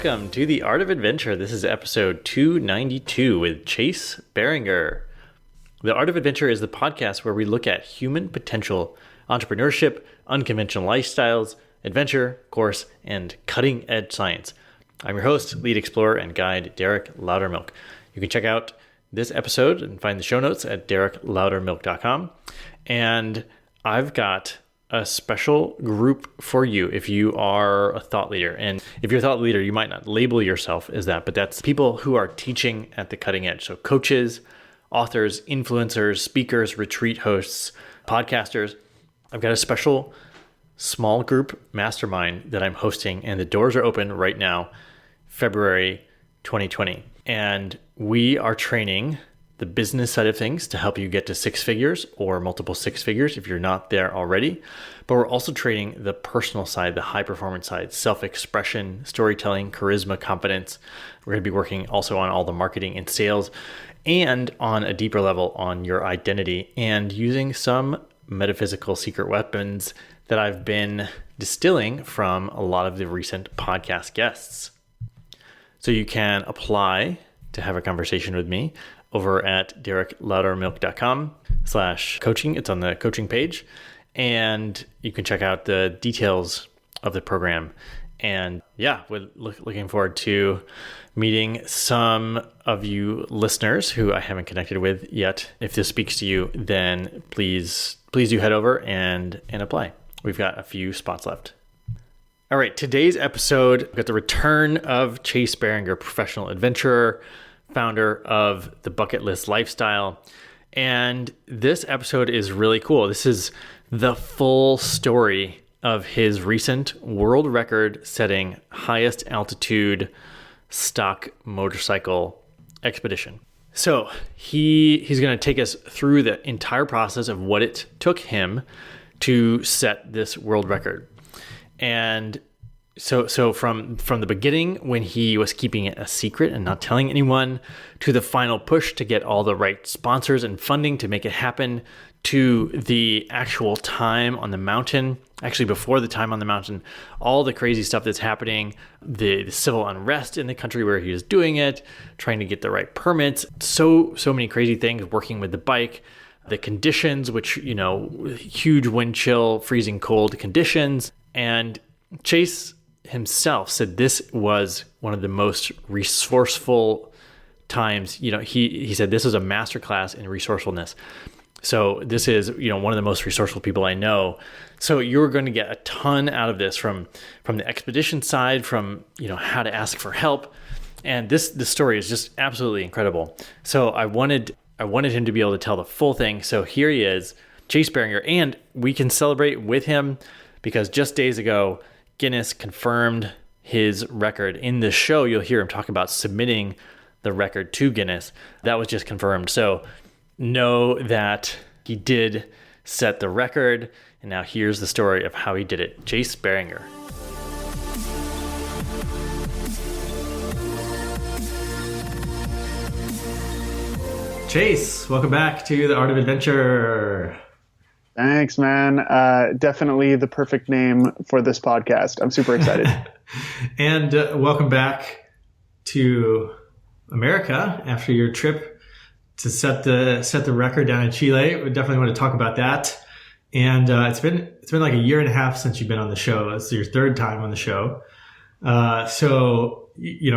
Welcome to The Art of Adventure. This is episode 292 with Chase Boehringer. The Art of Adventure is the podcast where we look at human potential, entrepreneurship, unconventional lifestyles, adventure, course, and cutting-edge science. I'm your host, lead explorer, and guide Derek Loudermilk. You can check out this episode and find the show notes at derekloudermilk.com. And I've got a special group for you if you are a thought leader. And if you're a thought leader, you might not label yourself as that, but that's people who are teaching at the cutting edge. So coaches, authors, influencers, speakers, retreat hosts, podcasters. I've got a special small group mastermind that I'm hosting, and the doors are open right now, February 2020. And we are training the business side of things to help you get to six figures or multiple six figures if you're not there already. But we're also training the personal side, the high performance side, self-expression, storytelling, charisma, confidence. We're going to be working also on all the marketing and sales, and on a deeper level on your identity, and using some metaphysical secret weapons that I've been distilling from a lot of the recent podcast guests. So you can apply to have a conversation with me over at derekloudermilk.com/coaching. It's on the coaching page, and you can check out the details of the program. And yeah, we're looking forward to meeting some of you listeners who I haven't connected with yet. If this speaks to you, then please do head over and apply. We've got a few spots left. All right, today's episode, we've got the return of Chase Boehringer, professional adventurer, founder of the Bucketlist Lifestyle. And this episode is really cool. This is the full story of his recent world record setting highest altitude stock motorcycle expedition. So he's going to take us through the entire process of what it took him to set this world record. And so from the beginning, when he was keeping it a secret and not telling anyone, to the final push to get all the right sponsors and funding to make it happen, to the actual time on the mountain, actually before the time on the mountain, all the crazy stuff that's happening, the civil unrest in the country where he was doing it, trying to get the right permits, so many crazy things, working with the bike, the conditions, which, huge wind chill, freezing cold conditions. And Chase himself said this was one of the most resourceful times. He said this was a masterclass in resourcefulness. So this is, one of the most resourceful people I know. So you're going to get a ton out of this from the expedition side, from, how to ask for help. And this story is just absolutely incredible. So I wanted him to be able to tell the full thing. So here he is, Chase Boehringer, and we can celebrate with him because just days ago, Guinness confirmed his record. In this show, you'll hear him talk about submitting the record to Guinness. That was just confirmed. So know that he did set the record. And now here's the story of how he did it. Chase Boehringer. Chase, welcome back to The Art of Adventure. Thanks, man. Definitely the perfect name for this podcast. I'm super excited. And welcome back to America after your trip to set the record down in Chile. We definitely want to talk about that. And it's been like a year and a half since you've been on the show. It's your third time on the show. So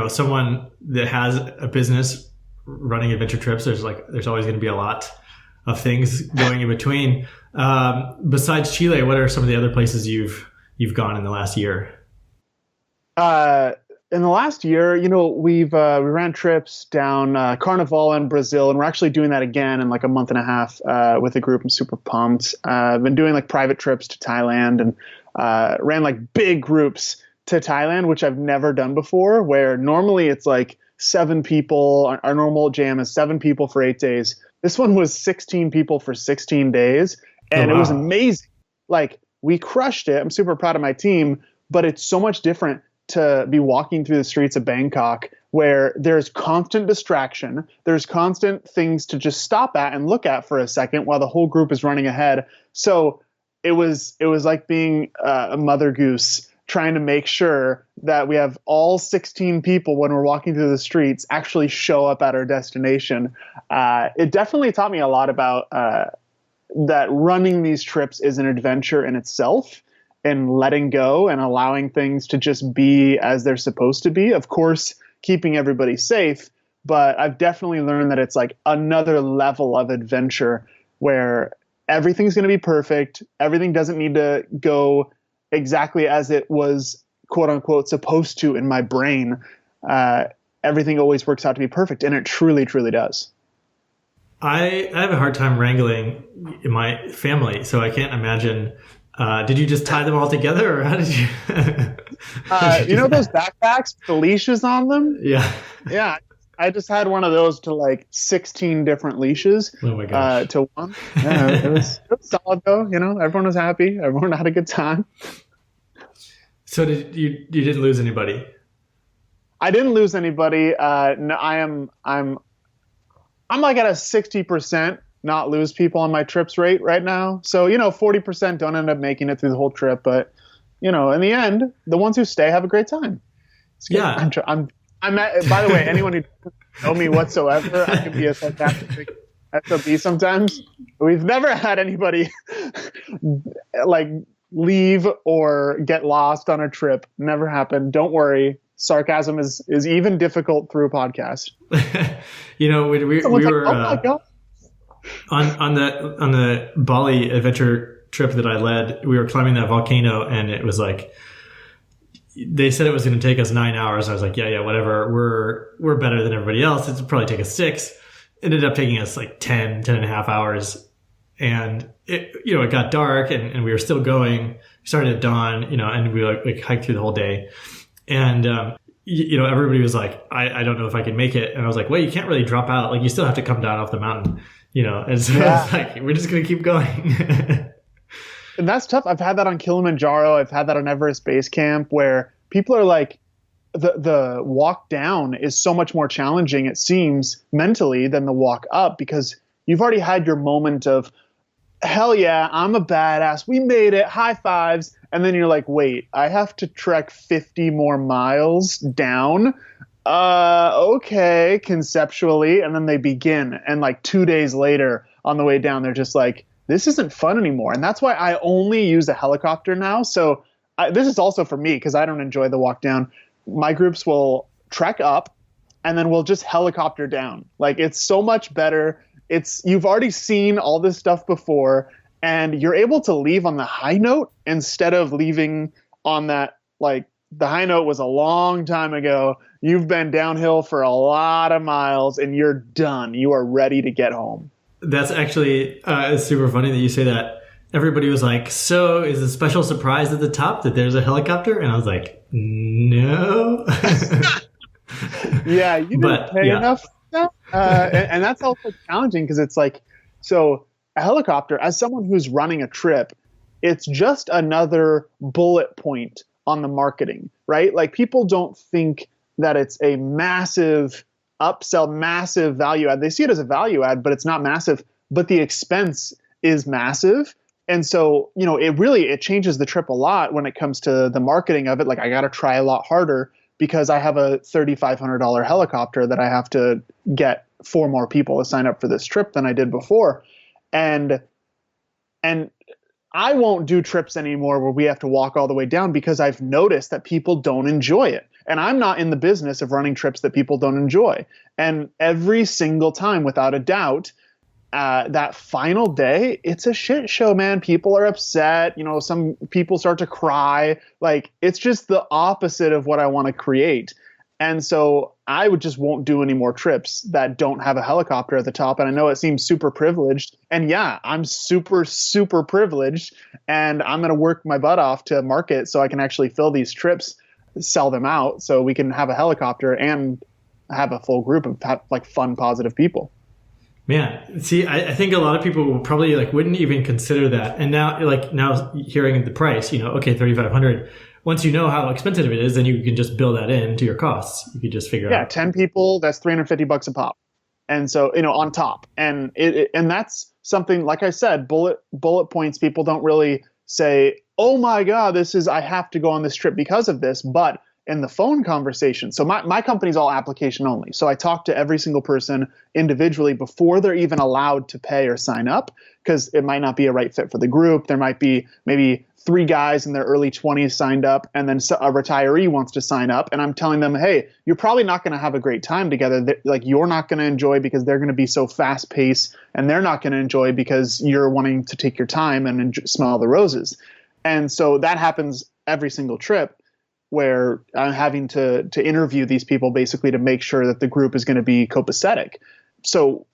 someone that has a business running adventure trips, there's always going to be a lot of things going in between. Besides Chile, what are some of the other places you've gone in the last year? In the last year, we ran trips down Carnival in Brazil, and we're actually doing that again in like a month and a half with a group. I'm super pumped. I've been doing like private trips to Thailand, and ran like big groups to Thailand, which I've never done before, where normally it's like 7 people. Our normal jam is 7 people for 8 days. This one was 16 people for 16 days. And It was amazing. Like, we crushed it. I'm super proud of my team, but it's so much different to be walking through the streets of Bangkok where there's constant distraction. There's constant things to just stop at and look at for a second while the whole group is running ahead. So it was like being a mother goose trying to make sure that we have all 16 people when we're walking through the streets actually show up at our destination. It definitely taught me a lot about that running these trips is an adventure in itself, and letting go and allowing things to just be as they're supposed to be. Of course, keeping everybody safe, but I've definitely learned that it's like another level of adventure where everything's going to be perfect. Everything doesn't need to go exactly as it was, quote unquote, supposed to in my brain. Everything always works out to be perfect, and it truly, truly does. I have a hard time wrangling in my family, so I can't imagine. Did you just tie them all together, or how did you? You know those backpacks with the leashes on them? Yeah. Yeah. I just had one of those to like 16 different leashes. Oh my gosh. To one. Yeah, it was solid though. You know, everyone was happy. Everyone had a good time. So did you didn't lose anybody? I didn't lose anybody. No, I'm like at a 60% not lose people on my trips rate right now. So, 40% don't end up making it through the whole trip. But, in the end, the ones who stay have a great time. Yeah. I'm at, by the way, anyone who doesn't know me whatsoever, I can be a sarcastic SOB sometimes. We've never had anybody like leave or get lost on a trip. Never happened. Don't worry. Sarcasm is even difficult through a podcast. We were oh my God. on the Bali adventure trip that I led. We were climbing that volcano, and it was like they said it was going to take us 9 hours. I was like, yeah, whatever. We're better than everybody else. It'd probably take us 6. It ended up taking us like 10 and a half hours. And it got dark and we were still going. We started at dawn, and we like hiked through the whole day. And, everybody was like, I don't know if I can make it. And I was like, well, you can't really drop out. Like you still have to come down off the mountain, and so I was like, we're just going to keep going. And that's tough. I've had that on Kilimanjaro. I've had that on Everest Base Camp, where people are like, the walk down is so much more challenging, it seems, mentally than the walk up, because you've already had your moment of, hell yeah, I'm a badass. We made it. High fives. And then you're like, wait, I have to trek 50 more miles down. Okay, conceptually. And then they begin. And like 2 days later on the way down, they're just like, this isn't fun anymore. And that's why I only use a helicopter now. So this is also for me, because I don't enjoy the walk down. My groups will trek up and then we'll just helicopter down. Like it's so much better. You've already seen all this stuff before, and you're able to leave on the high note instead of leaving on that, like the high note was a long time ago. You've been downhill for a lot of miles and you're done. You are ready to get home. That's actually it's super funny that you say that. Everybody was like, so is a special surprise at the top that there's a helicopter? And I was like, no. Yeah, you didn't pay enough. And that's also challenging, because it's like, so a helicopter, as someone who's running a trip, it's just another bullet point on the marketing, right? Like people don't think that it's a massive upsell, massive value add. They see it as a value add, but it's not massive, but the expense is massive. And so, it changes the trip a lot when it comes to the marketing of it. Like I got to try a lot harder because I have a $3,500 helicopter that I have to get 4 more people to sign up for this trip than I did before. And I won't do trips anymore where we have to walk all the way down, because I've noticed that people don't enjoy it. And I'm not in the business of running trips that people don't enjoy. And every single time, without a doubt, that final day, it's a shit show, man. People are upset. Some people start to cry. Like it's just the opposite of what I want to create. And so I won't do any more trips that don't have a helicopter at the top. And I know it seems super privileged. And yeah, I'm super, super privileged. And I'm going to work my butt off to market so I can actually fill these trips, sell them out, so we can have a helicopter and have a full group of like fun, positive people. Man, see, I think a lot of people will probably wouldn't even consider that. And now hearing the price, okay, $3,500. Once you know how expensive it is, then you can just build that into your costs. You could just figure out. Yeah, 10 people, that's $350 a pop. And so, on top. And and that's something, like I said, bullet points people don't really say, oh my God, I have to go on this trip because of this. But in the phone conversation, so my company's all application only. So I talk to every single person individually before they're even allowed to pay or sign up, because it might not be a right fit for the group. There might be maybe 3 guys in their early 20s signed up, and then a retiree wants to sign up. And I'm telling them, hey, you're probably not going to have a great time together. Like, you're not going to enjoy because they're going to be so fast paced, and they're not going to enjoy because you're wanting to take your time and smell the roses. And so that happens every single trip, where I'm having to interview these people basically to make sure that the group is going to be copacetic. So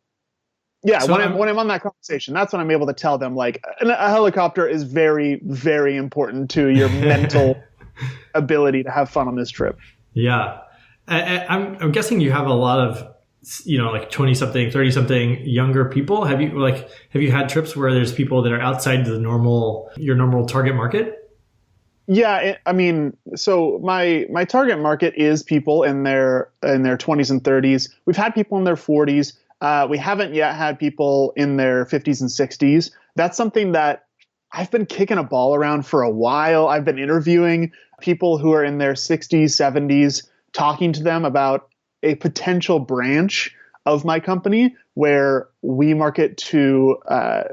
yeah, so when I'm on that conversation, that's when I'm able to tell them, like, a helicopter is very, very important to your mental ability to have fun on this trip. Yeah. I'm guessing you have a lot of, like 20 something, 30 something younger people. Have you had trips where there's people that are outside your normal target market? Yeah, so my target market is people in their 20s and 30s. We've had people in their 40s. We haven't yet had people in their 50s and 60s. That's something that I've been kicking a ball around for a while. I've been interviewing people who are in their 60s, 70s, talking to them about a potential branch of my company where we market to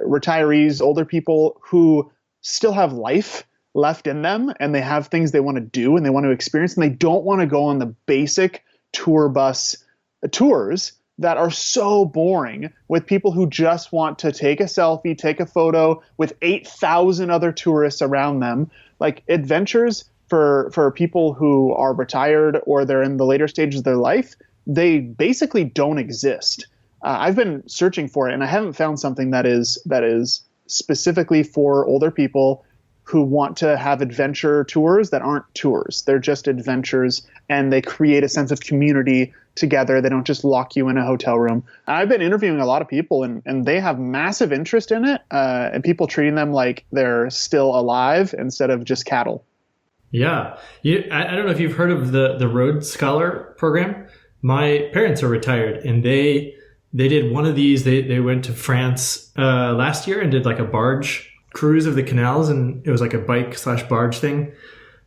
retirees, older people who still have life left in them, and they have things they want to do and they want to experience, and they don't want to go on the basic tour bus tours that are so boring with people who just want to take a selfie, take a photo with 8,000 other tourists around them. Like, adventures for people who are retired or they're in the later stages of their life, they basically don't exist. I've been searching for it, and I haven't found something that is specifically for older people who want to have adventure tours that aren't tours. They're just adventures, and they create a sense of community together. They don't just lock you in a hotel room. I've been interviewing a lot of people, and they have massive interest in it, and people treating them like they're still alive instead of just cattle. Yeah. I don't know if you've heard of the Rhodes Scholar program. My parents are retired, and they did one of these. They went to France last year and did like a barge cruise of the canals, and it was like a bike/barge thing.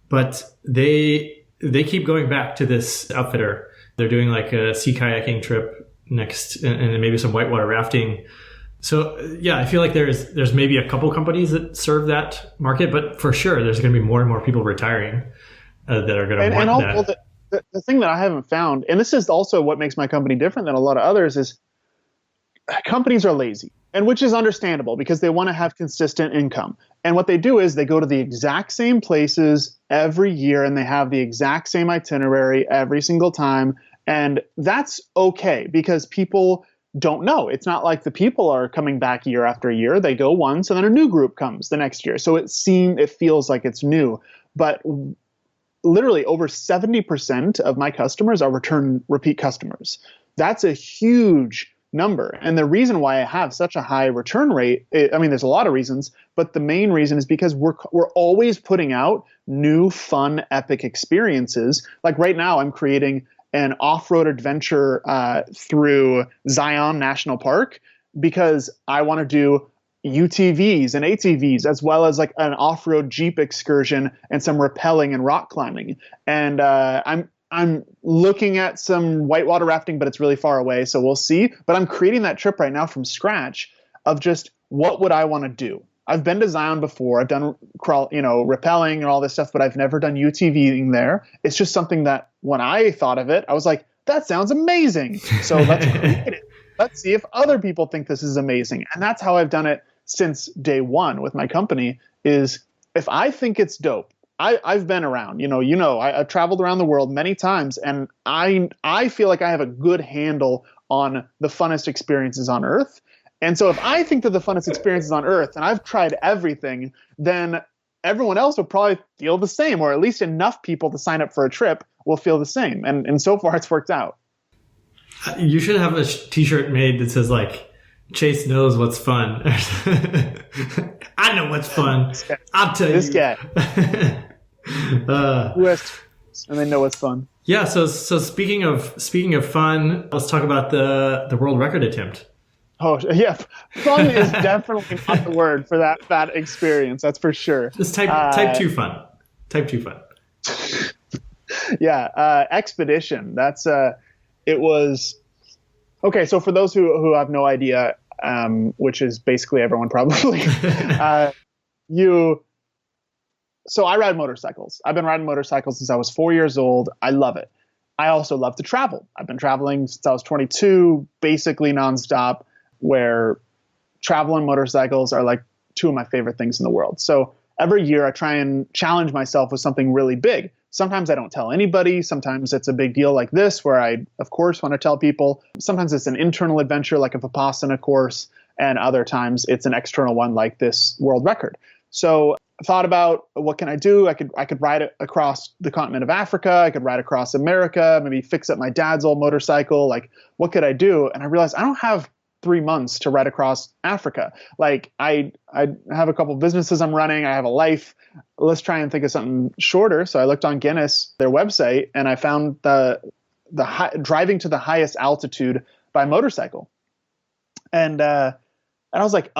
But they keep going back to this outfitter. They're doing like a sea kayaking trip next, and maybe some whitewater rafting. So yeah, I feel like there's maybe a couple companies that serve that market, but for sure there's going to be more and more people retiring that are going to want that. The thing that I haven't found, and this is also what makes my company different than a lot of others, is companies are lazy. And which is understandable because they want to have consistent income. And what they do is they go to the exact same places every year, and they have the exact same itinerary every single time. And that's okay because people don't know. It's not like the people are coming back year after year. They go once and then a new group comes the next year. So it feels like it's new. But literally over 70% of my customers are repeat customers. That's a huge number. And the reason why I have such a high return rate, there's a lot of reasons, but the main reason is because we're always putting out new, fun, epic experiences. Like right now, I'm creating an off-road adventure through Zion National Park because I want to do UTVs and ATVs, as well as like an off-road Jeep excursion and some rappelling and rock climbing. And I'm looking at some whitewater rafting, but it's really far away, so we'll see. But I'm creating that trip right now from scratch of just what would I want to do. I've been to Zion before. I've done rappelling and all this stuff, but I've never done UTVing there. It's just something that when I thought of it, I was like, that sounds amazing. So let's create it. Let's see if other people think this is amazing. And that's how I've done it since day one with my company is if I think it's dope, I've been around, I've traveled around the world many times, and I feel like I have a good handle on the funnest experiences on Earth. And so if I think that the funnest experiences on Earth, and I've tried everything, then everyone else will probably feel the same, or at least enough people to sign up for a trip will feel the same. And so far it's worked out. You should have a t-shirt made that says like, Chase knows what's fun. I know what's fun. I'll tell you. This guy. Who has and they know what's fun. Yeah. So speaking of fun, let's talk about the world record attempt. Oh yeah, fun is definitely not the word for that experience. That's for sure. Just type two fun. Type two fun. Yeah, expedition. That's it was okay. So for those who have no idea, which is basically everyone probably, you. So I ride motorcycles. I've been riding motorcycles since I was 4 years old. I love it. I also love to travel. I've been traveling since I was 22, basically nonstop, where travel and motorcycles are like two of my favorite things in the world. So every year I try and challenge myself with something really big. Sometimes I don't tell anybody. Sometimes it's a big deal like this, where I, of course, want to tell people. Sometimes it's an internal adventure like a Vipassana course, and other times it's an external one like this world record. So I thought about what can I do? I could ride it across the continent of Africa. I could ride across America, maybe fix up my dad's old motorcycle. Like, what could I do? And I realized I don't have 3 months to ride across Africa. Like I have a couple businesses I'm running. I have a life. Let's try and think of something shorter. So I looked on Guinness, their website, and I found the driving to the highest altitude by motorcycle. And I was like,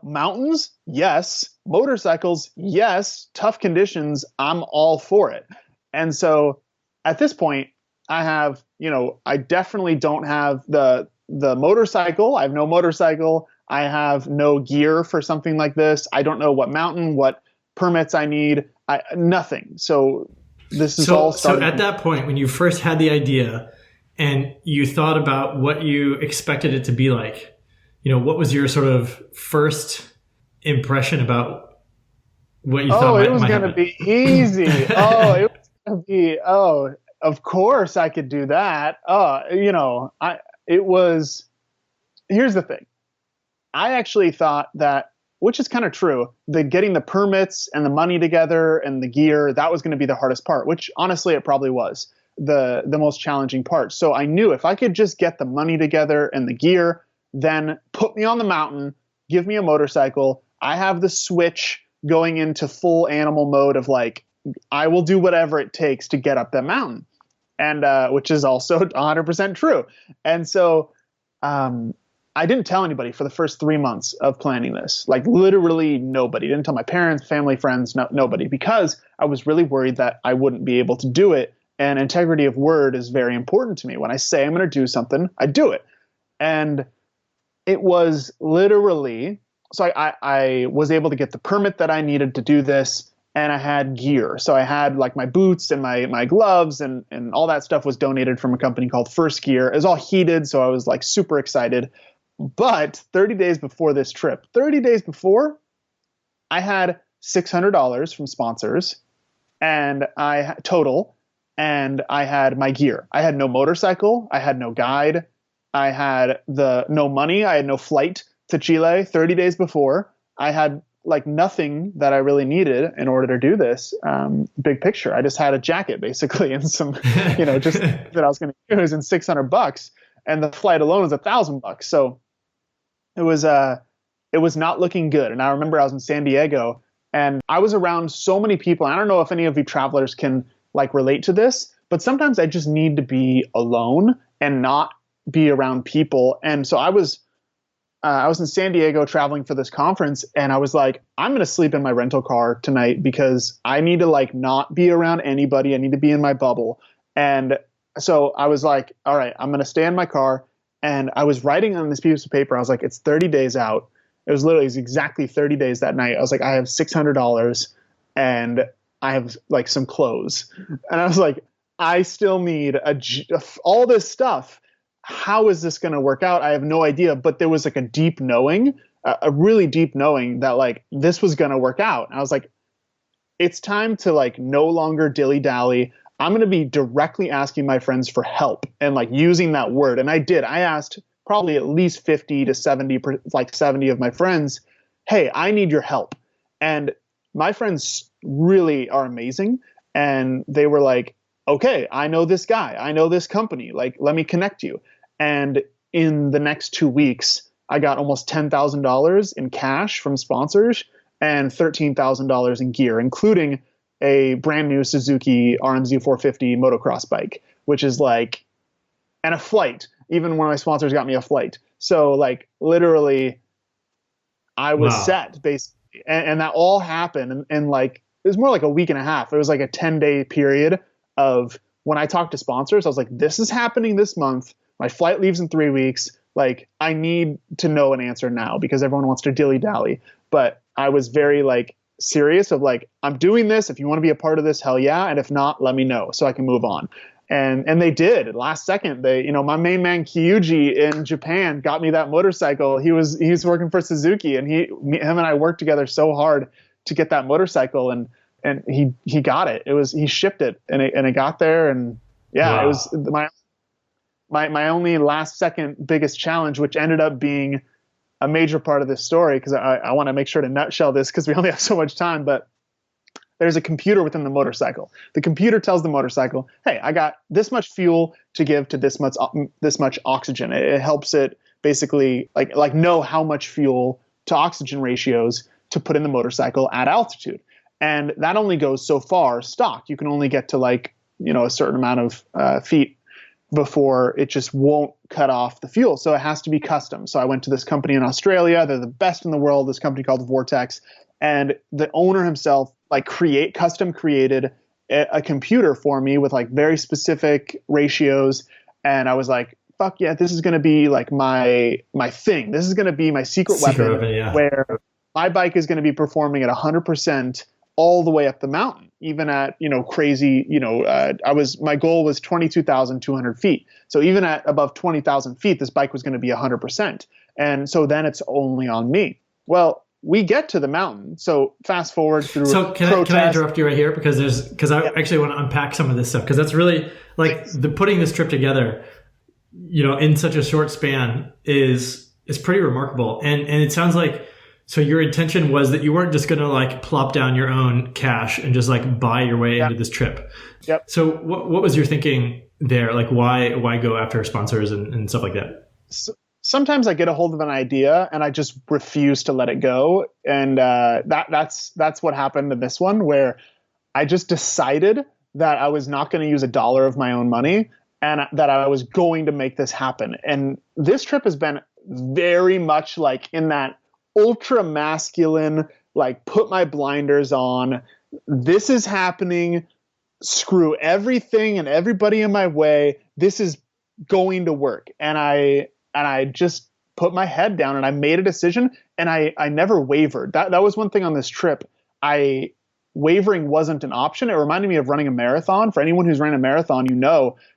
mountains? Yes. Motorcycles? Yes. Tough conditions? I'm all for it. And so at this point, I have, I definitely don't have the motorcycle. I have no motorcycle. I have no gear for something like this. I don't know what mountain, what permits I need. Nothing. So this is all starting. So at that point, when you first had the idea and you thought about what you expected it to be like, what was your sort of first impression about what you thought might happen? Oh, it was going to be easy. It was going to be, of course I could do that. Here's the thing. I actually thought that, which is kind of true, that getting the permits and the money together and the gear, that was going to be the hardest part, which honestly it probably was the most challenging part. So I knew if I could just get the money together and the gear, then put me on the mountain, give me a motorcycle. I have the switch going into full animal mode of like, I will do whatever it takes to get up that mountain. And which is also 100% true. And so I didn't tell anybody for the first 3 months of planning this, like literally nobody. Didn't tell my parents, family, friends, nobody, because I was really worried that I wouldn't be able to do it. And integrity of word is very important to me. When I say I'm going to do something, I do it. And it was literally, so I was able to get the permit that I needed to do this, and I had gear. So I had like my boots and my gloves and all that stuff was donated from a company called First Gear. It was all heated, so I was like super excited. But 30 days before this trip, 30 days before, I had $600 from sponsors and total, and I had my gear. I had no motorcycle. I had no guide. I had no money. I had no flight to Chile 30 days before. I had like nothing that I really needed in order to do this. Big picture. I just had a jacket basically and some, just that I was going to use, and $600, and the flight alone was $1,000. So it was not looking good. And I remember I was in San Diego and I was around so many people. I don't know if any of you travelers can like relate to this, but sometimes I just need to be alone and not be around people. And so I was in San Diego traveling for this conference, and I was like, I'm going to sleep in my rental car tonight because I need to like not be around anybody. I need to be in my bubble. And so I was like, all right, I'm going to stay in my car. And I was writing on this piece of paper. I was like, it's 30 days out. It was exactly 30 days that night. I was like, I have $600 and I have like some clothes. And I was like, I still need all this stuff. How is this going to work out? I have no idea. But there was like a deep knowing, a really deep knowing that like this was going to work out. And I was like, it's time to like no longer dilly dally. I'm going to be directly asking my friends for help and like using that word. And I did. I asked probably at least 50 to 70, like 70 of my friends, hey, I need your help. And my friends really are amazing. And they were like, okay, I know this guy. I know this company. Like, let me connect you. And in the next 2 weeks, I got almost $10,000 in cash from sponsors and $13,000 in gear, including a brand new Suzuki RMZ 450 motocross bike, which is like, and a flight. even when my sponsors got me a flight. So like literally I was set basically. And that all happened and like, it was more like a week and a half. It was like a 10-day period of when I talked to sponsors, I was like, this is happening this month. My flight leaves in 3 weeks. Like, I need to know an answer now because everyone wants to dilly-dally. But I was very like serious of like, I'm doing this. If you want to be a part of this, hell yeah. And if not, let me know so I can move on. And they did. Last second, my main man Kyuji in Japan got me that motorcycle. He's working for Suzuki, and him and I worked together so hard to get that motorcycle, and he got it. He shipped it, and it got there, and yeah, It was my only last second biggest challenge, which ended up being a major part of this story, because I want to make sure to nutshell this because we only have so much time, but there's a computer within the motorcycle. The computer tells the motorcycle, hey, I got this much fuel to give to this much oxygen. It helps it basically like know how much fuel to oxygen ratios to put in the motorcycle at altitude. And that only goes so far stock. You can only get to like, a certain amount of feet before it just won't cut off the fuel. So it has to be custom. So I went to this company in Australia. They're the best in the world, this company called Vortex. And the owner himself custom created a computer for me with like very specific ratios. And I was like, fuck yeah, this is going to be like my thing. This is going to be my secret weapon where my bike is going to be performing at 100% all the way up the mountain, even at, crazy, my goal was 22,200 feet. So even at above 20,000 feet, this bike was going to be 100%. And so then it's only on me. Well, we get to the mountain. So fast forward through. So can I interrupt you right here because I actually want to unpack some of this stuff, because that's really like putting this trip together, in such a short span is pretty remarkable. And it sounds like, so your intention was that you weren't just going to like plop down your own cash and just like buy your way into this trip. Yep. So what was your thinking there? Like why go after sponsors and stuff like that? Sometimes I get a hold of an idea and I just refuse to let it go. And that's what happened in this one, where I just decided that I was not going to use $1 of my own money and that I was going to make this happen. And this trip has been very much like in that ultra masculine, like put my blinders on. This is happening. Screw everything and everybody in my way. This is going to work. And I just put my head down and I made a decision, and I never wavered. That was one thing on this trip. Wavering wasn't an option. It reminded me of running a marathon. For anyone who's ran a marathon,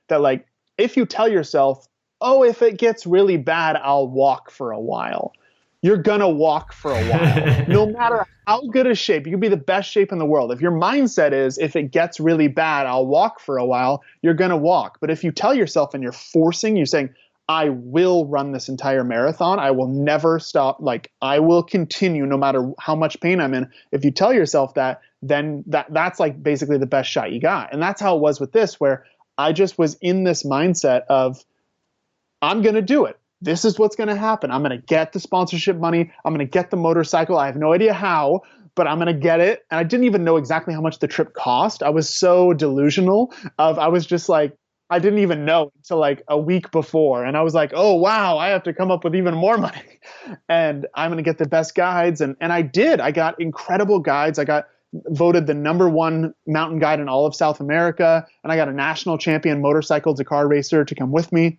that like, if you tell yourself, oh, if it gets really bad, I'll walk for a while. You're going to walk for a while. No matter how good a shape, you could be the best shape in the world. If your mindset is, if it gets really bad, I'll walk for a while, you're going to walk. But if you tell yourself and you're saying, I will run this entire marathon. I will never stop. Like, I will continue no matter how much pain I'm in. If you tell yourself that, then that's like basically the best shot you got. And that's how it was with this, where I just was in this mindset of, I'm going to do it. This is what's going to happen. I'm going to get the sponsorship money. I'm going to get the motorcycle. I have no idea how, but I'm going to get it. And I didn't even know exactly how much the trip cost. I was so delusional I was just like, I didn't even know until like a week before. And I was like, oh, wow, I have to come up with even more money. And I'm going to get the best guides. And I did. I got incredible guides. I got voted the #1 mountain guide in all of South America. And I got a national champion motorcycle Dakar racer to come with me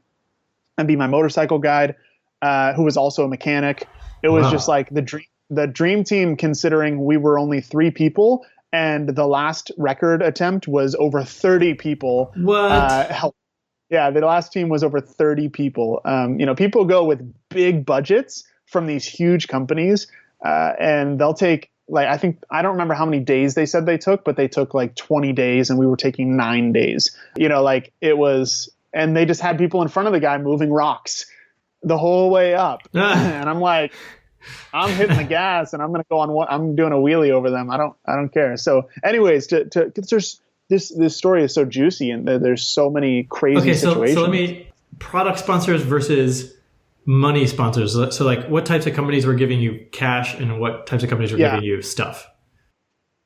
and be my motorcycle guide, who was also a mechanic. It was just like the dream team, considering we were only 3 people. And the last record attempt was over 30 people. What? Yeah, the last team was over 30 people. People go with big budgets from these huge companies, and they'll take I don't remember how many days they said they took, but they took like 20 days, and we were taking 9 days. It was, and they just had people in front of the guy moving rocks the whole way up, and I'm like, I'm hitting the gas and I'm going to go on I'm doing a wheelie over them. I don't care. So anyways, this story is so juicy and there's so many crazy situations. So let me, product sponsors versus money sponsors. So like what types of companies were giving you cash and what types of companies were giving you stuff?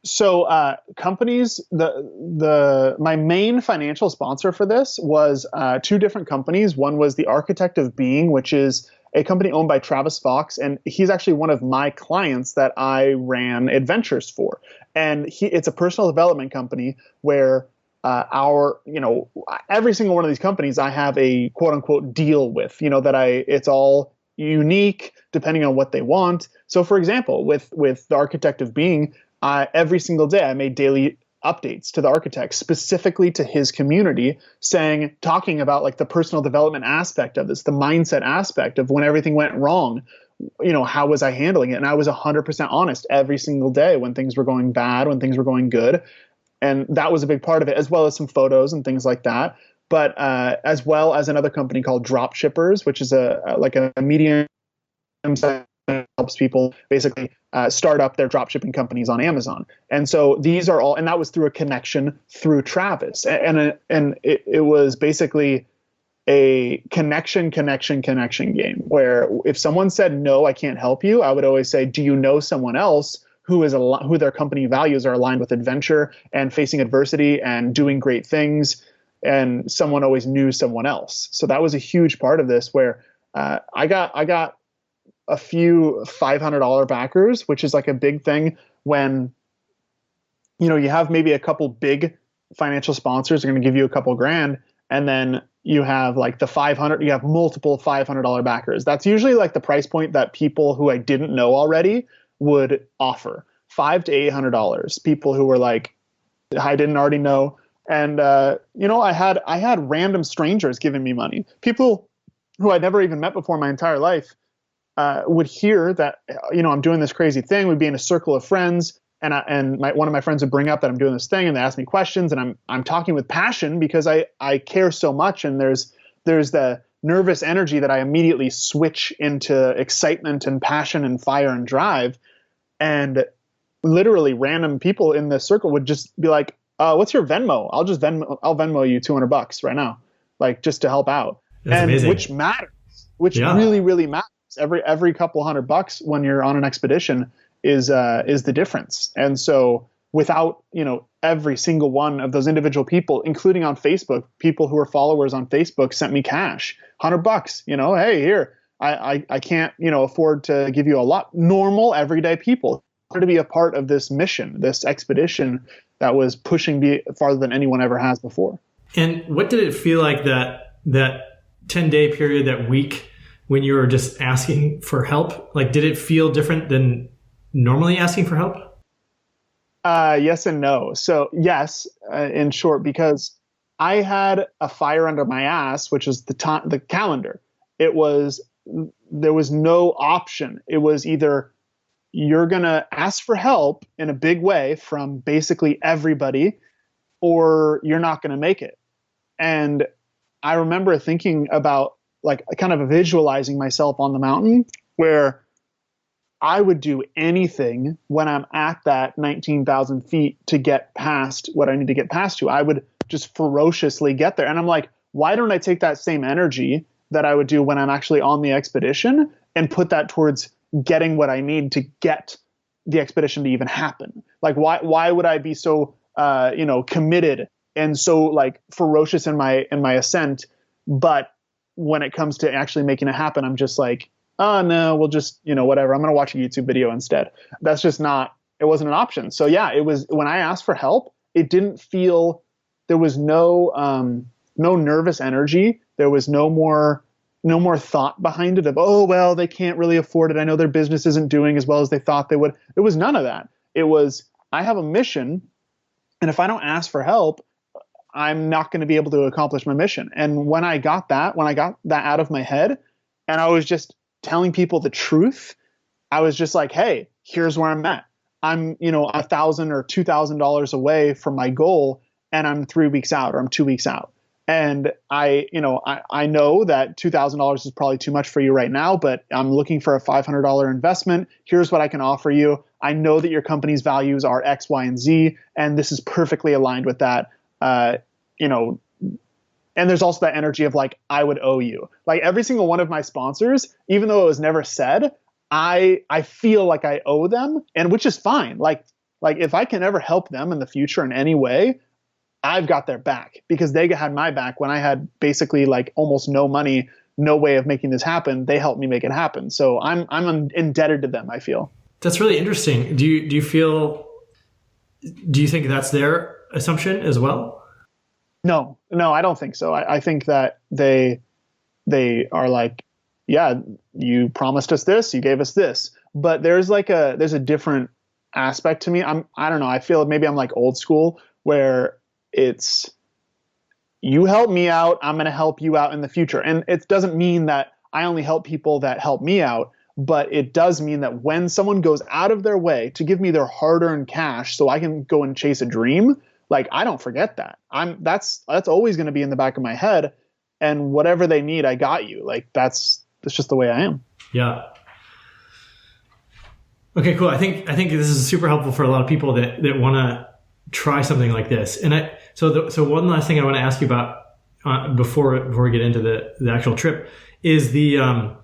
So companies, my main financial sponsor for this was two different companies. One was the Architect of Being, which is a company owned by Travis Fox, and he's actually one of my clients that I ran adventures for. And it's a personal development company where every single one of these companies I have a quote unquote deal with, it's all unique depending on what they want. So for example, with the Architect of Being, every single day I made daily updates to the architect specifically to his community, talking about like the personal development aspect of this, the mindset aspect of when everything went wrong, how was I handling it? And I was 100% honest every single day when things were going bad, when things were going good. And that was a big part of it, as well as some photos and things like that. But as well as another company called Drop Shippers, which is a medium helps people basically start up their drop shipping companies on Amazon. And so these are all, and that was through a connection through Travis. And it was basically a connection game where if someone said, no, I can't help you, I would always say, do you know someone else who their company values are aligned with adventure and facing adversity and doing great things? And someone always knew someone else. So that was a huge part of this where I got a few $500 backers, which is like a big thing when, you have maybe a couple big financial sponsors are going to give you a couple grand. And then you have like you have multiple $500 backers. That's usually like the price point that people who I didn't know already would offer, $500 to $800. People who were like, I didn't already know. And, I had random strangers giving me money. People who I'd never even met before in my entire life would hear that, I'm doing this crazy thing. We'd be in a circle of friends. And one of my friends would bring up that I'm doing this thing and they ask me questions and I'm talking with passion because I care so much. And there's the nervous energy that I immediately switch into excitement and passion and fire and drive. And literally random people in the circle would just be like, what's your Venmo? I'll Venmo you $200 right now, like just to help out. That's amazing. Which matters, really, really matters. Every couple $100 when you're on an expedition is the difference. And so without, every single one of those individual people, including on Facebook, people who are followers on Facebook sent me cash, $100, hey, here, I can't, afford to give you a lot. Normal, everyday people to be a part of this mission, this expedition that was pushing me farther than anyone ever has before. And what did it feel like that 10-day period, that week, when you were just asking for help? Like, did it feel different than normally asking for help? Yes and no. So yes, in short, because I had a fire under my ass, which is the calendar. There was no option. It was either you're going to ask for help in a big way from basically everybody, or you're not going to make it. And I remember thinking about like kind of visualizing myself on the mountain where I would do anything when I'm at that 19,000 feet to get past what I need to get past to. I would just ferociously get there. And I'm like, why don't I take that same energy that I would do when I'm actually on the expedition and put that towards getting what I need to get the expedition to even happen? Like, why would I be so, committed and so like ferocious in my ascent? But when it comes to actually making it happen, I'm just like, oh no, we'll just, whatever. I'm going to watch a YouTube video instead. That's just it wasn't an option. So yeah, it was when I asked for help, it didn't feel, there was no nervous energy. There was no more thought behind it of, oh, well, they can't really afford it. I know their business isn't doing as well as they thought they would. It was none of that. It was, I have a mission, and if I don't ask for help, I'm not going to be able to accomplish my mission. And when I got that out of my head, and I was just telling people the truth, I was just like, hey, here's where I'm at. I'm, $1,000 or $2,000 away from my goal, and I'm 3 weeks out or I'm 2 weeks out. And I know that $2,000 is probably too much for you right now, but I'm looking for a $500 investment. Here's what I can offer you. I know that your company's values are X, Y, and Z, and this is perfectly aligned with that. And there's also that energy of like, I would owe you. Like every single one of my sponsors, even though it was never said, I feel like I owe them, and which is fine. Like like if I can ever help them in the future in any way, I've got their back, because they had my back when I had basically like almost no money, no way of making this happen. They helped me make it happen. So I'm indebted to them, I feel. That's really interesting. Do you think that's their assumption as well? No, I don't think so. I think that they are like, yeah, you promised us this, you gave us this. But there's a different aspect to me. I don't know. I feel maybe I'm like old school, where it's, you help me out, I'm going to help you out in the future. And it doesn't mean that I only help people that help me out, but it does mean that when someone goes out of their way to give me their hard-earned cash so I can go and chase a dream, like I don't forget that. That's always going to be in the back of my head, and whatever they need, I got you. Like that's just the way I am. Yeah. Okay, cool. I think this is super helpful for a lot of people that want to try something like this. And so one last thing I want to ask you about before we get into the actual trip is the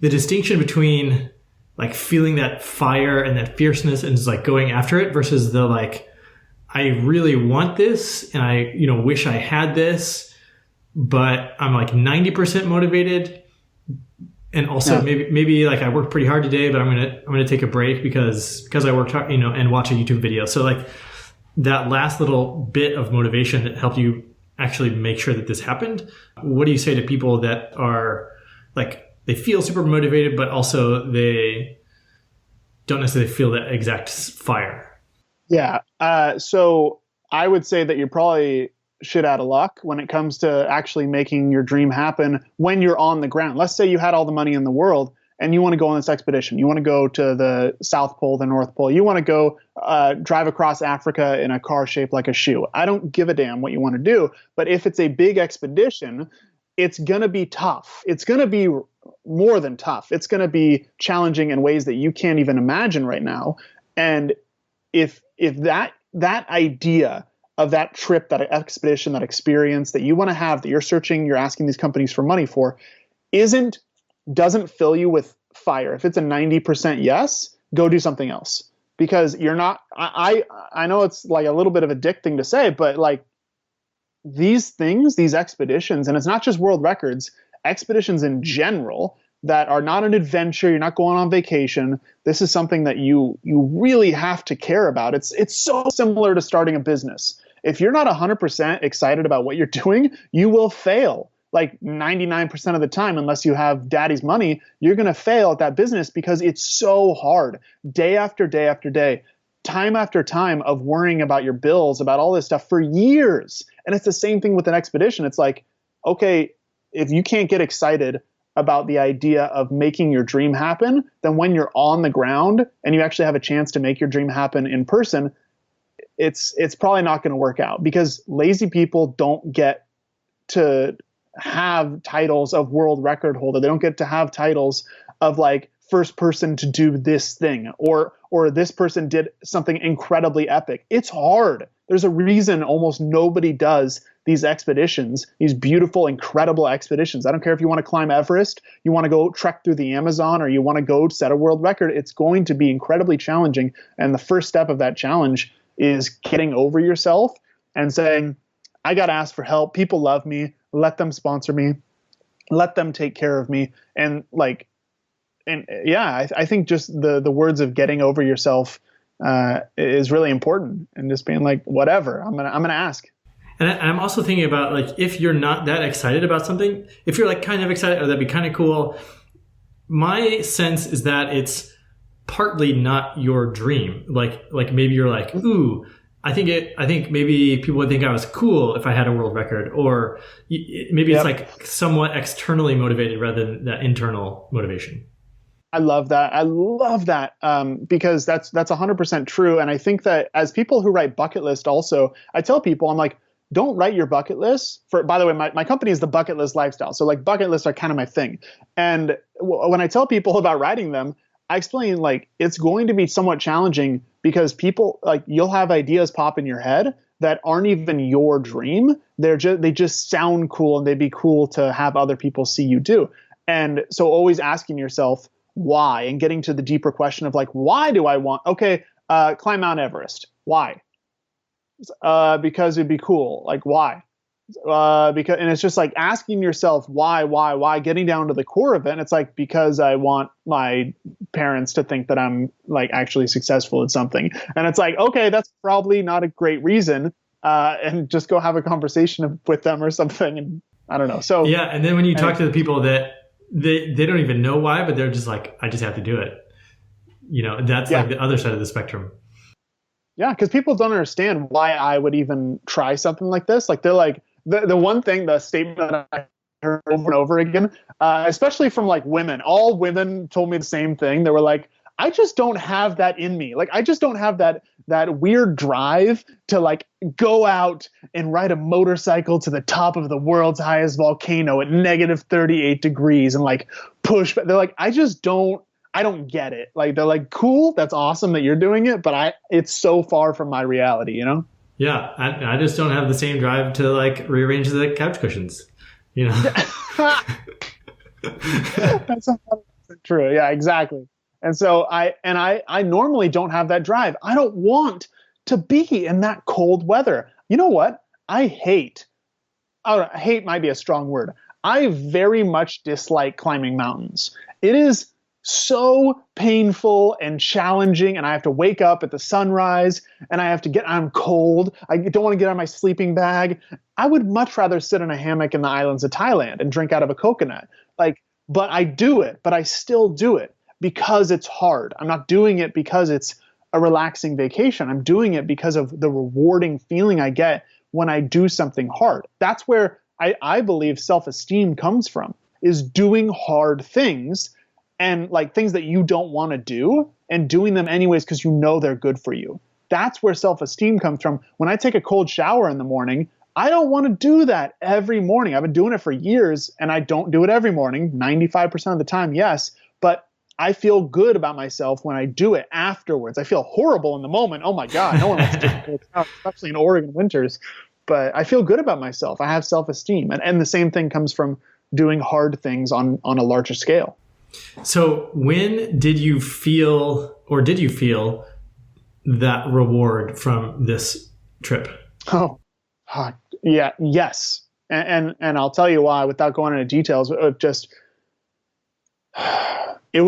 distinction between like feeling that fire and that fierceness and just like going after it versus the like, I really want this and I wish I had this, but I'm like 90% motivated. And also maybe like I worked pretty hard today, but I'm gonna take a break because I worked hard, and watch a YouTube video. So like that last little bit of motivation that helped you actually make sure that this happened. What do you say to people that are like, they feel super motivated, but also they don't necessarily feel that exact fire? Yeah. So I would say that you're probably shit out of luck when it comes to actually making your dream happen when you're on the ground. Let's say you had all the money in the world and you want to go on this expedition. You want to go to the South Pole, the North Pole. You want to go drive across Africa in a car shaped like a shoe. I don't give a damn what you want to do. But if it's a big expedition, it's going to be tough. It's going to be more than tough. It's going to be challenging in ways that you can't even imagine right now. And if that idea of that trip, that expedition, that experience that you want to have, that you're asking these companies for money for, doesn't fill you with fire. If it's a 90% yes, go do something else, because you're not, I know it's like a little bit of a dick thing to say, but like these things, these expeditions, and it's not just world records, expeditions in general that are not an adventure. You're not going on vacation. This is something that you really have to care about. It's so similar to starting a business. If you're not 100% excited about what you're doing, you will fail. Like 99% of the time, unless you have daddy's money, you're going to fail at that business because it's so hard. Day after day after day, time after time of worrying about your bills, about all this stuff for years. And it's the same thing with an expedition. It's like, okay, if you can't get excited about the idea of making your dream happen, then when you're on the ground and you actually have a chance to make your dream happen in person, it's probably not going to work out, because lazy people don't get to have titles of world record holder. They don't get to have titles of like first person to do this thing, or this person did something incredibly epic. It's hard. There's a reason almost nobody does these expeditions, these beautiful, incredible expeditions. I don't care if you want to climb Everest, you want to go trek through the Amazon, or you want to go set a world record. It's going to be incredibly challenging. And the first step of that challenge is getting over yourself and saying, I got to ask for help. People love me. Let them sponsor me. Let them take care of me. And I think just the words of getting over yourself is really important, and just being like, whatever, I'm gonna ask. And I'm also thinking about like, if you're not that excited about something, if you're like kind of excited, or that'd be kind of cool. My sense is that it's partly not your dream. Like maybe you're like, ooh, I think maybe people would think I was cool if I had a world record, or maybe it's like somewhat externally motivated rather than that internal motivation. I love that. Because that's 100% true. And I think that as people who write bucket list, also, I tell people, I'm like, don't write your bucket list by the way, my company is the Bucketlist Lifestyle. So like bucket lists are kind of my thing. And when I tell people about writing them, I explain like it's going to be somewhat challenging, because people, like, you'll have ideas pop in your head that aren't even your dream. They just sound cool, and they'd be cool to have other people see you do. And so always asking yourself why, and getting to the deeper question of like, why do I want, okay, climb Mount Everest. Why? Because it'd be cool. Like, why? Because, and it's just like asking yourself why, getting down to the core of it. And it's like, because I want my parents to think that I'm like actually successful at something. And it's like, okay, that's probably not a great reason. And just go have a conversation with them or something. And I don't know. So yeah. And then when you talk to the people that they don't even know why, but they're just like, I just have to do it. You know, that's like the other side of the spectrum. Yeah. Cause people don't understand why I would even try something like this. Like they're like, the one thing, the statement that I heard over and over again, especially from like women, all women told me the same thing. They were like, I just don't have that in me. Like, I just don't have that weird drive to like go out and ride a motorcycle to the top of the world's highest volcano at negative 38 degrees and like push. But they're like, I don't get it. Like, they're like, cool. That's awesome that you're doing it. But it's so far from my reality, you know? Yeah, I just don't have the same drive to like rearrange the couch cushions, you know. That's true. Yeah, exactly. And so I normally don't have that drive. I don't want to be in that cold weather. You know what? Hate might be a strong word. I very much dislike climbing mountains. It is so painful and challenging, and I have to wake up at the sunrise, and I'm cold. I don't want to get out of my sleeping bag. I would much rather sit in a hammock in the islands of Thailand and drink out of a coconut. But I do it, but I still do it because it's hard. I'm not doing it because it's a relaxing vacation. I'm doing it because of the rewarding feeling I get when I do something hard. That's where I believe self-esteem comes from, is doing hard things and like things that you don't want to do and doing them anyways because you know they're good for you. That's where self-esteem comes from. When I take a cold shower in the morning, I don't want to do that every morning. I've been doing it for years and I don't do it every morning. 95% of the time, yes. But I feel good about myself when I do it afterwards. I feel horrible in the moment. Oh my God, no one wants to take a cold shower, especially in Oregon winters. But I feel good about myself. I have self-esteem. And the same thing comes from doing hard things on a larger scale. So when did you feel that reward from this trip? Yes. And I'll tell you why without going into details. It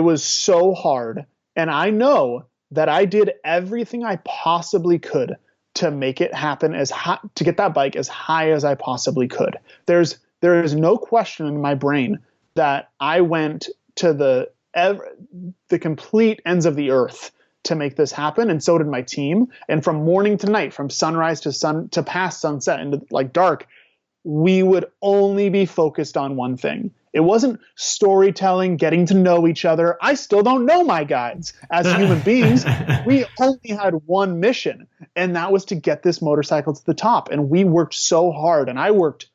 was so hard. And I know that I did everything I possibly could to make it happen to get that bike as high as I possibly could. There is no question in my brain that I went to the complete ends of the earth to make this happen, and so did my team. And from morning to night, from sunrise to past sunset into like dark, we would only be focused on one thing. It wasn't storytelling, getting to know each other. I still don't know my guides as human beings. We only had one mission, and that was to get this motorcycle to the top. And we worked so hard, and I worked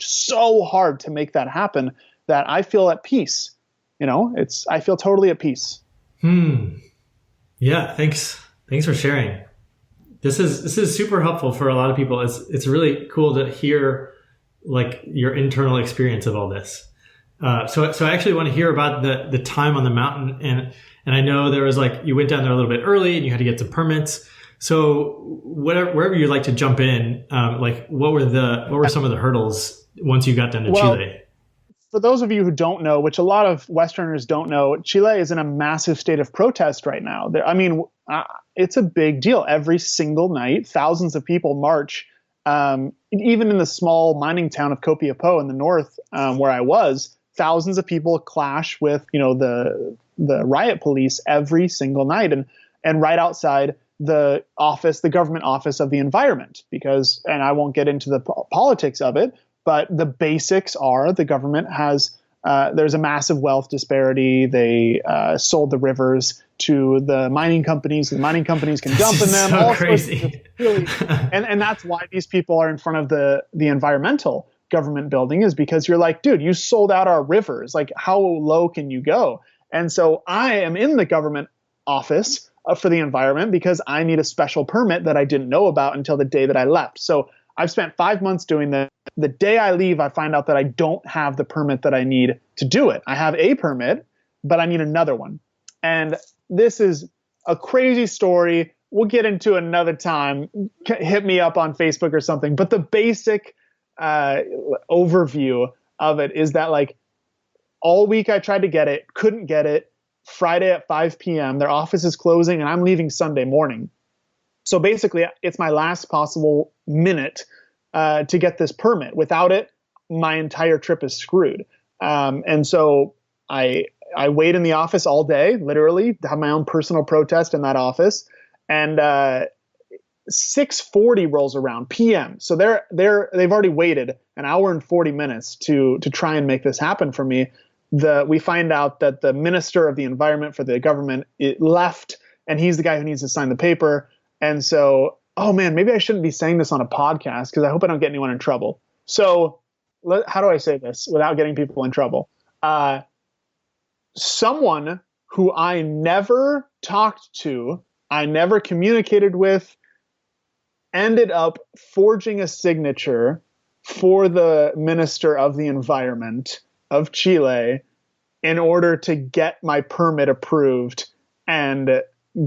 so hard to make that happen that I feel at peace. You know, I feel totally at peace. Yeah. Thanks for sharing. This is super helpful for a lot of people. It's really cool to hear like your internal experience of all this. So I actually want to hear about the time on the mountain. And I know there was like, you went down there a little bit early and you had to get some permits. So wherever you'd like to jump in, like what were some of the hurdles once you got down to Chile? For those of you who don't know, which a lot of Westerners don't know, Chile is in a massive state of protest right now. It's a big deal. Every single night, thousands of people march. Even in the small mining town of Copiapó in the north, where I was, thousands of people clash with, the riot police every single night, and right outside the government office of the environment. And I won't get into the politics of it, but the basics are the government has there's a massive wealth disparity. They sold the rivers to the mining companies. The mining companies can dump in them. So crazy. And that's why these people are in front of the environmental government building, is because you're like, dude, you sold out our rivers. Like, how low can you go? And so I am in the government office for the environment because I need a special permit that I didn't know about until the day that I left. So I've spent 5 months doing that. The day I leave, I find out that I don't have the permit that I need to do it. I have a permit, but I need another one. And this is a crazy story. We'll get into another time. Hit me up on Facebook or something. But the basic overview of it is that like all week I tried to get it, couldn't get it. Friday at 5 p.m. Their office is closing and I'm leaving Sunday morning. So basically it's my last possible minute to get this permit. Without it, my entire trip is screwed. And so I wait in the office all day, literally, have my own personal protest in that office. And 6:40 rolls around p.m. So they've already waited an hour and 40 minutes to try and make this happen for me. We find out that the minister of the environment for the government left, and he's the guy who needs to sign the paper. And so, oh man, maybe I shouldn't be saying this on a podcast because I hope I don't get anyone in trouble. So how do I say this without getting people in trouble? Someone who I never talked to, I never communicated with, ended up forging a signature for the Minister of the Environment of Chile in order to get my permit approved and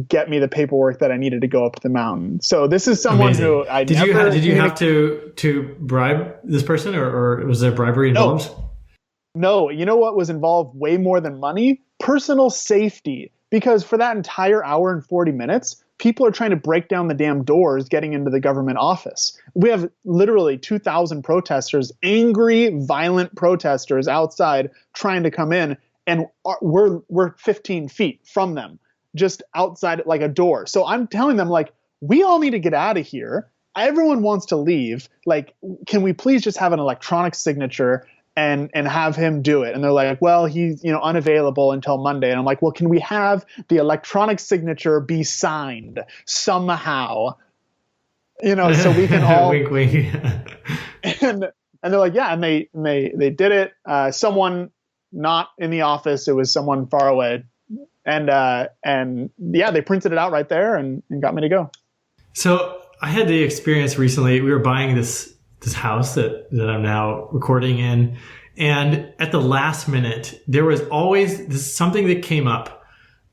get me the paperwork that I needed to go up the mountain. So this is someone Amazing. who I did you have to bribe this person, or was there bribery involved? No, you know what was involved way more than money? Personal safety. Because for that entire hour and 40 minutes, people are trying to break down the damn doors getting into the government office. We have literally 2,000 protesters, angry, violent protesters outside trying to come in, and we're 15 feet from them, just outside like a door. So I'm telling them, like, we all need to get out of here. Everyone wants to leave. Like, can we please just have an electronic signature and have him do it? And they're like, well, he's unavailable until Monday. And I'm like, well, can we have the electronic signature be signed somehow? So we can all wink, wink. and they're like, yeah, and they did it. Someone not in the office, it was someone far away. And yeah, they printed it out right there and got me to go. So I had the experience recently. We were buying this house that I'm now recording in. And at the last minute, there was always something that came up,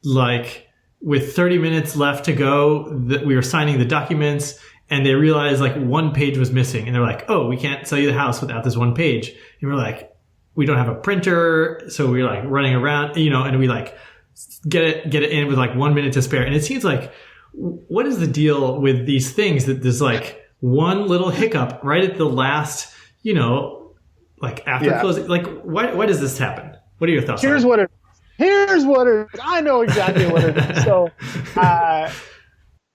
like with 30 minutes left to go, that we were signing the documents and they realized like one page was missing. And they're like, oh, we can't sell you the house without this one page. And we're like, we don't have a printer. So we're like running around, and we like get it in with like 1 minute to spare. And it seems like, what is the deal with these things that there's like one little hiccup right at the last, like after closing? Like, why does this happen? What are your thoughts? Here's what it is. I know exactly what it is. So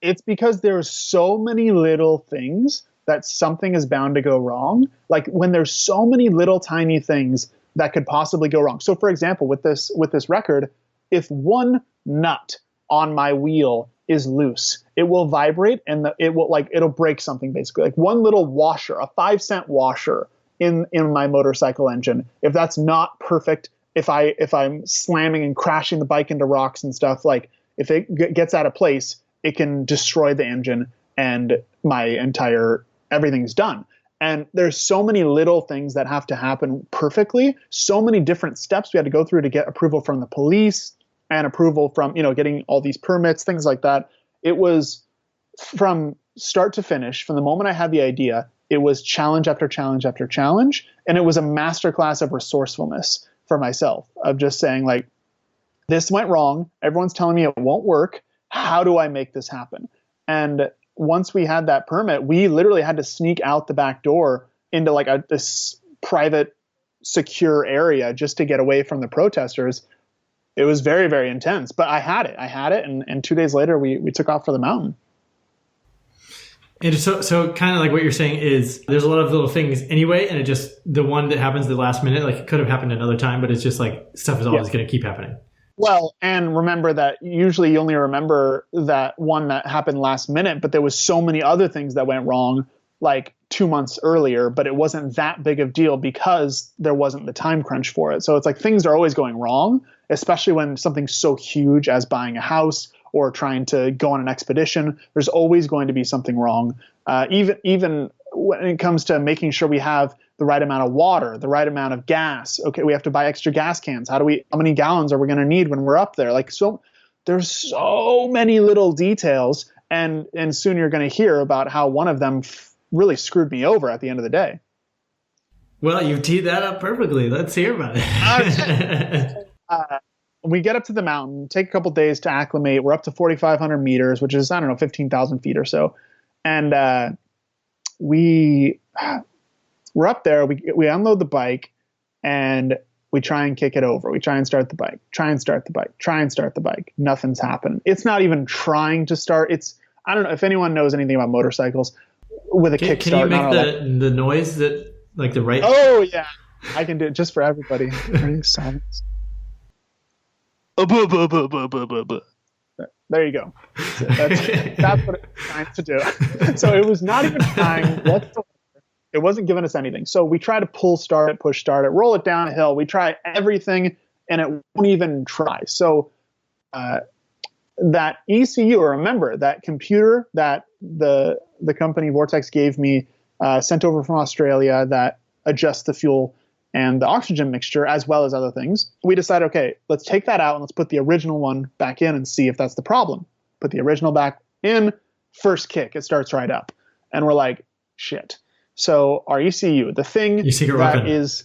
it's because there's so many little things that something is bound to go wrong. Like when there's so many little tiny things that could possibly go wrong. So for example, with this record, if one nut on my wheel is loose, it will vibrate and it'll break something basically. Like one little washer, a 5-cent washer in my motorcycle engine. If that's not perfect, if I'm slamming and crashing the bike into rocks and stuff, like if it gets out of place, it can destroy the engine and everything's done. And there's so many little things that have to happen perfectly. So many different steps we had to go through to get approval from the police and approval from, getting all these permits, things like that. It was from start to finish, from the moment I had the idea, it was challenge after challenge after challenge. And it was a masterclass of resourcefulness for myself, of just saying like, this went wrong. Everyone's telling me it won't work. How do I make this happen? And once we had that permit, we literally had to sneak out the back door into like this private, secure area just to get away from the protesters. It was very, very intense, but I had it. And 2 days later we took off for the mountain. And so kind of like what you're saying is there's a lot of little things anyway. And it just, the one that happens the last minute, like it could have happened another time, but it's just like stuff is always going to keep happening. Well, and remember that usually you only remember that one that happened last minute, but there was so many other things that went wrong like 2 months earlier, but it wasn't that big of a deal because there wasn't the time crunch for it. So it's like things are always going wrong, especially when something's so huge as buying a house or trying to go on an expedition. There's always going to be something wrong. Even when it comes to making sure we have the right amount of water, the right amount of gas. Okay, we have to buy extra gas cans. How many gallons are we going to need when we're up there? Like, so there's so many little details, and soon you're going to hear about how one of them really screwed me over at the end of the day. Well, you've teed that up perfectly. Let's hear about it. We get up to the mountain, take a couple days to acclimate. We're up to 4,500 meters, which is, I don't know, 15,000 feet or so. And we're up there. We unload the bike, and we try and kick it over. We try and start the bike, try and start the bike. Nothing's happening. It's not even trying to start. I don't know if anyone knows anything about motorcycles with a kickstart. Can you make the noise that, like the right? Oh, yeah. I can do it just for everybody. Silence. There you go. That's what it's trying to do. So it was not even trying whatsoever. It wasn't giving us anything. So we try to push start it, roll it down a hill. We try everything, and it won't even try. So that ECU, or remember, that computer that the company Vortex gave me, sent over from Australia, that adjusts the fuel and the oxygen mixture, as well as other things. We decided, okay, let's take that out and let's put the original one back in and see if that's the problem. Put the original back in, first kick, it starts right up. And we're like, shit. So our ECU, the thing Your secret that weapon. is,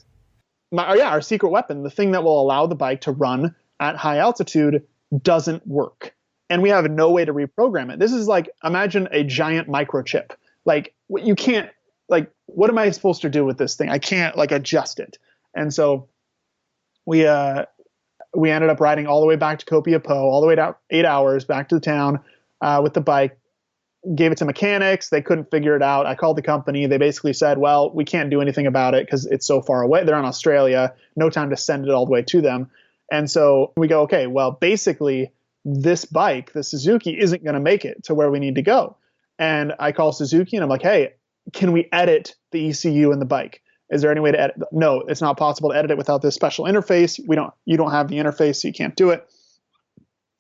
our secret weapon, the thing that will allow the bike to run at high altitude, doesn't work. And we have no way to reprogram it. This is like, imagine a giant microchip. Like, you can't, like, what am I supposed to do with this thing? I can't, like, adjust it. And so we ended up riding all the way back to Copiapó, all the way down 8 hours back to the town with the bike. Gave it to mechanics. They couldn't figure it out. I called the company. They basically said, well, we can't do anything about it because it's so far away. They're in Australia. No time to send it all the way to them. And so we go, okay, well, basically this bike, the Suzuki, isn't going to make it to where we need to go. And I call Suzuki and I'm like, hey, can we edit the ECU in the bike? Is there any way to edit? No, it's not possible to edit it without this special interface. You don't have the interface, so you can't do it.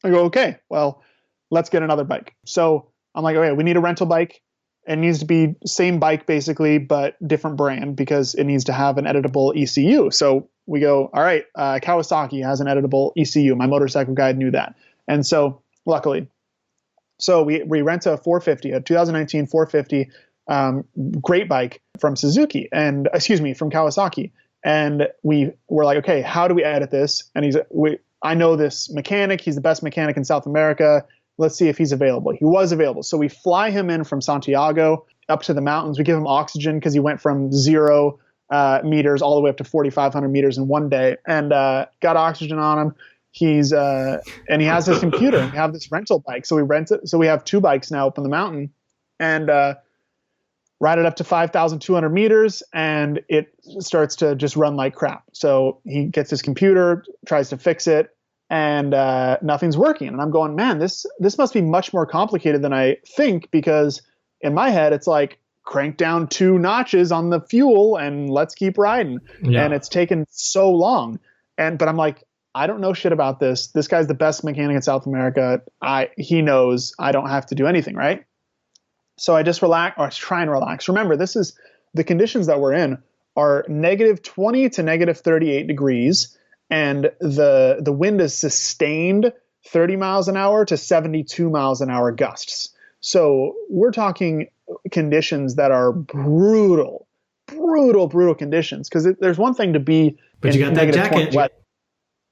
I go, okay, well, let's get another bike. So I'm like, okay, we need a rental bike. It needs to be same bike basically, but different brand because it needs to have an editable ECU. So we go, all right, Kawasaki has an editable ECU. My motorcycle guide knew that. And so luckily, we rent a 450, a 2019 450, great bike from Suzuki and from Kawasaki. And we were like, okay, how do we edit this? And I know this mechanic. He's the best mechanic in South America. Let's see if he's available. He was available. So we fly him in from Santiago up to the mountains. We give him oxygen because he went from 0 meters all the way up to 4,500 meters in one day, and got oxygen on him. And he has his computer, and we have this rental bike. So we rent it. So we have 2 bikes now up on the mountain, and ride it up to 5,200 meters, and it starts to just run like crap. So he gets his computer, tries to fix it, and nothing's working. And I'm going, man, this must be much more complicated than I think, because in my head, it's like crank down 2 notches on the fuel and let's keep riding. Yeah. And it's taken so long. But I'm like, I don't know shit about this. This guy's the best mechanic in South America. He knows I don't have to do anything, right? So I just try and relax. Remember, the conditions that we're in are -20 to -38 degrees. And the wind is sustained 30 miles an hour to 72 miles an hour gusts. So we're talking conditions that are brutal conditions. Because there's one thing to be, but you got that jacket.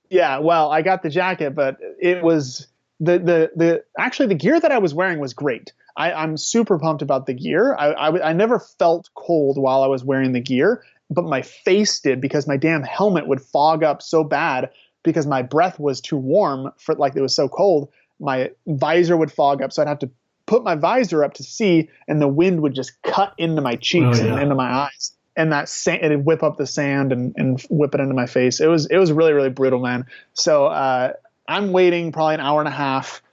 Yeah, well, I got the jacket, but it was actually the gear that I was wearing was great. I'm super pumped about the gear. I never felt cold while I was wearing the gear, but my face did, because my damn helmet would fog up so bad because my breath was too warm for, like, it was so cold. My visor would fog up, so I'd have to put my visor up to see, and the wind would just cut into my cheeks and into my eyes, and that it'd whip up the sand and whip it into my face. It was really, really brutal, man. So I'm waiting probably an hour and a half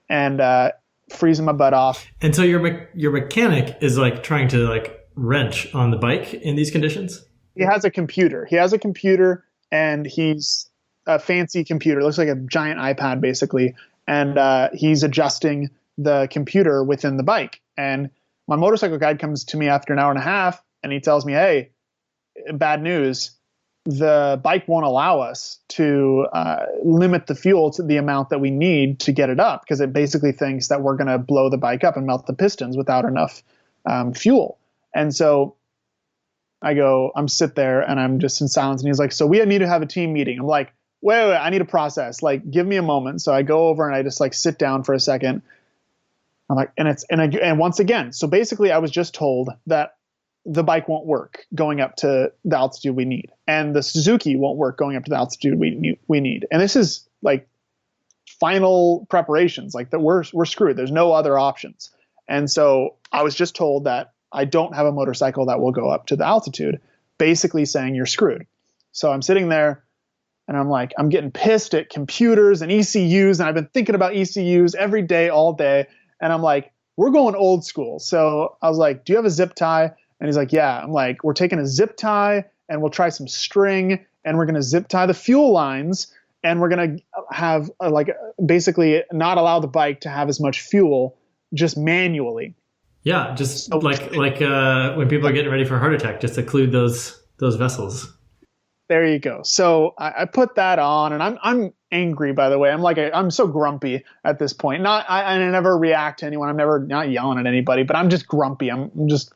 and freezing my butt off. And so your mechanic is like trying to like wrench on the bike in these conditions? He has a computer. And he's a fancy computer. It looks like a giant iPad basically. And he's adjusting the computer within the bike. And my motorcycle guide comes to me after an hour and a half, and he tells me, hey, bad news. the bike won't allow us to limit the fuel to the amount that we need to get it up, because it basically thinks that we're going to blow the bike up and melt the pistons without enough fuel. And so I'm sit there and I'm just in silence. And he's like, so we need to have a team meeting. I'm like, wait, I need to process. Like, give me a moment. So I go over and I just like sit down for a second. I'm like, and once again, so basically I was just told that the bike won't work going up to the altitude we need, and the Suzuki won't work going up to the altitude we need. And this is like final preparations, like that we're screwed. There's no other options. And so I was just told that I don't have a motorcycle that will go up to the altitude, basically saying you're screwed. So I'm sitting there and I'm like, I'm getting pissed at computers and ECUs. And I've been thinking about ECUs every day, all day. And I'm like, we're going old school. So I was like, do you have a zip tie? And he's like, yeah. I'm like, we're taking a zip tie and we'll try some string and we're going to zip tie the fuel lines. And we're going to have basically not allow the bike to have as much fuel just manually. Yeah, just so, like when people are getting ready for a heart attack, just occlude those vessels. There you go. So I put that on, and I'm angry. By the way, I'm so grumpy at this point. I never react to anyone. I'm not yelling at anybody, but I'm just grumpy. I'm just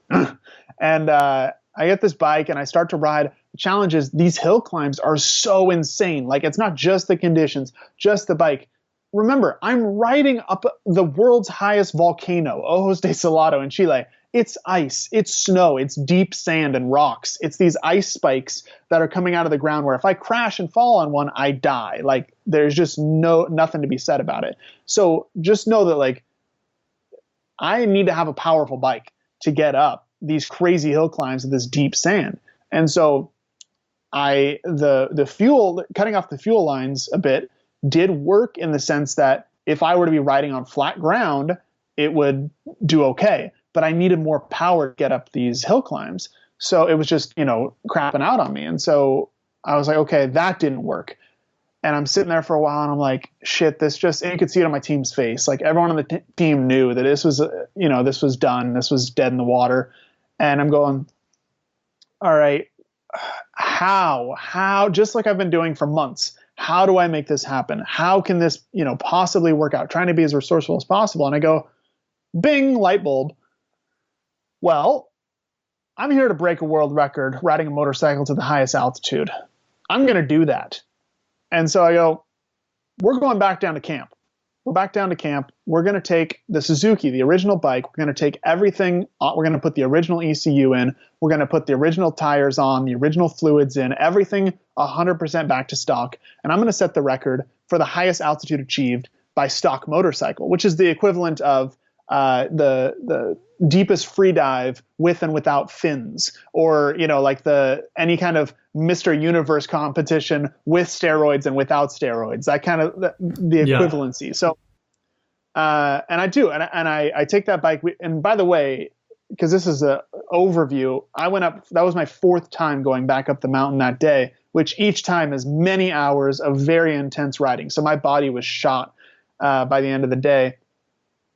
and I get this bike and I start to ride. The challenge is these hill climbs are so insane. Like, it's not just the conditions, just the bike. Remember, I'm riding up the world's highest volcano, Ojos de Salado in Chile. It's ice, it's snow, it's deep sand and rocks. It's these ice spikes that are coming out of the ground where if I crash and fall on one, I die. Like, there's just nothing to be said about it. So just know that, like, I need to have a powerful bike to get up these crazy hill climbs of this deep sand. And so the fuel, cutting off the fuel lines a bit, did work in the sense that if I were to be riding on flat ground, it would do okay. But I needed more power to get up these hill climbs. So it was just, crapping out on me. And so I was like, okay, that didn't work. And I'm sitting there for a while and I'm like, shit, and you could see it on my team's face. Like, everyone on the team knew that this was, this was done. This was dead in the water. And I'm going, all right, how, just like I've been doing for months, how do I make this happen? How can this, possibly work out? Trying to be as resourceful as possible. And I go, bing, light bulb. Well, I'm here to break a world record riding a motorcycle to the highest altitude. I'm going to do that. And so I go, we're going back down to camp. We're back down to camp. We're going to take the Suzuki, the original bike. We're going to take everything. We're going to put the original ECU in. We're going to put the original tires on, the original fluids in, everything 100% back to stock. And I'm going to set the record for the highest altitude achieved by stock motorcycle, which is the equivalent of the deepest free dive with and without fins, or like any kind of Mr. Universe competition with steroids and without steroids, that kind of the equivalency. So and I do, and I take that bike. And by the way, because this is an overview, I went up, that was my 4th time going back up the mountain that day, which each time is many hours of very intense riding. So my body was shot by the end of the day.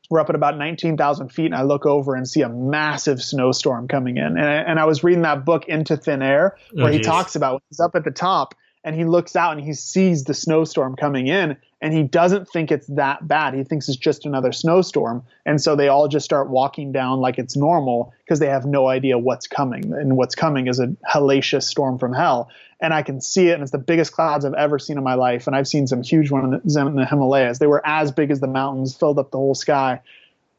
We're up at about 19,000 feet, and I look over and see a massive snowstorm coming in. And I was reading that book, Into Thin Air, where he talks about when he's up at the top and he looks out and he sees the snowstorm coming in, and he doesn't think it's that bad. He thinks it's just another snowstorm. And so they all just start walking down like it's normal because they have no idea what's coming. And what's coming is a hellacious storm from hell. And I can see it, and it's the biggest clouds I've ever seen in my life. And I've seen some huge ones in the Himalayas. They were as big as the mountains, filled up the whole sky.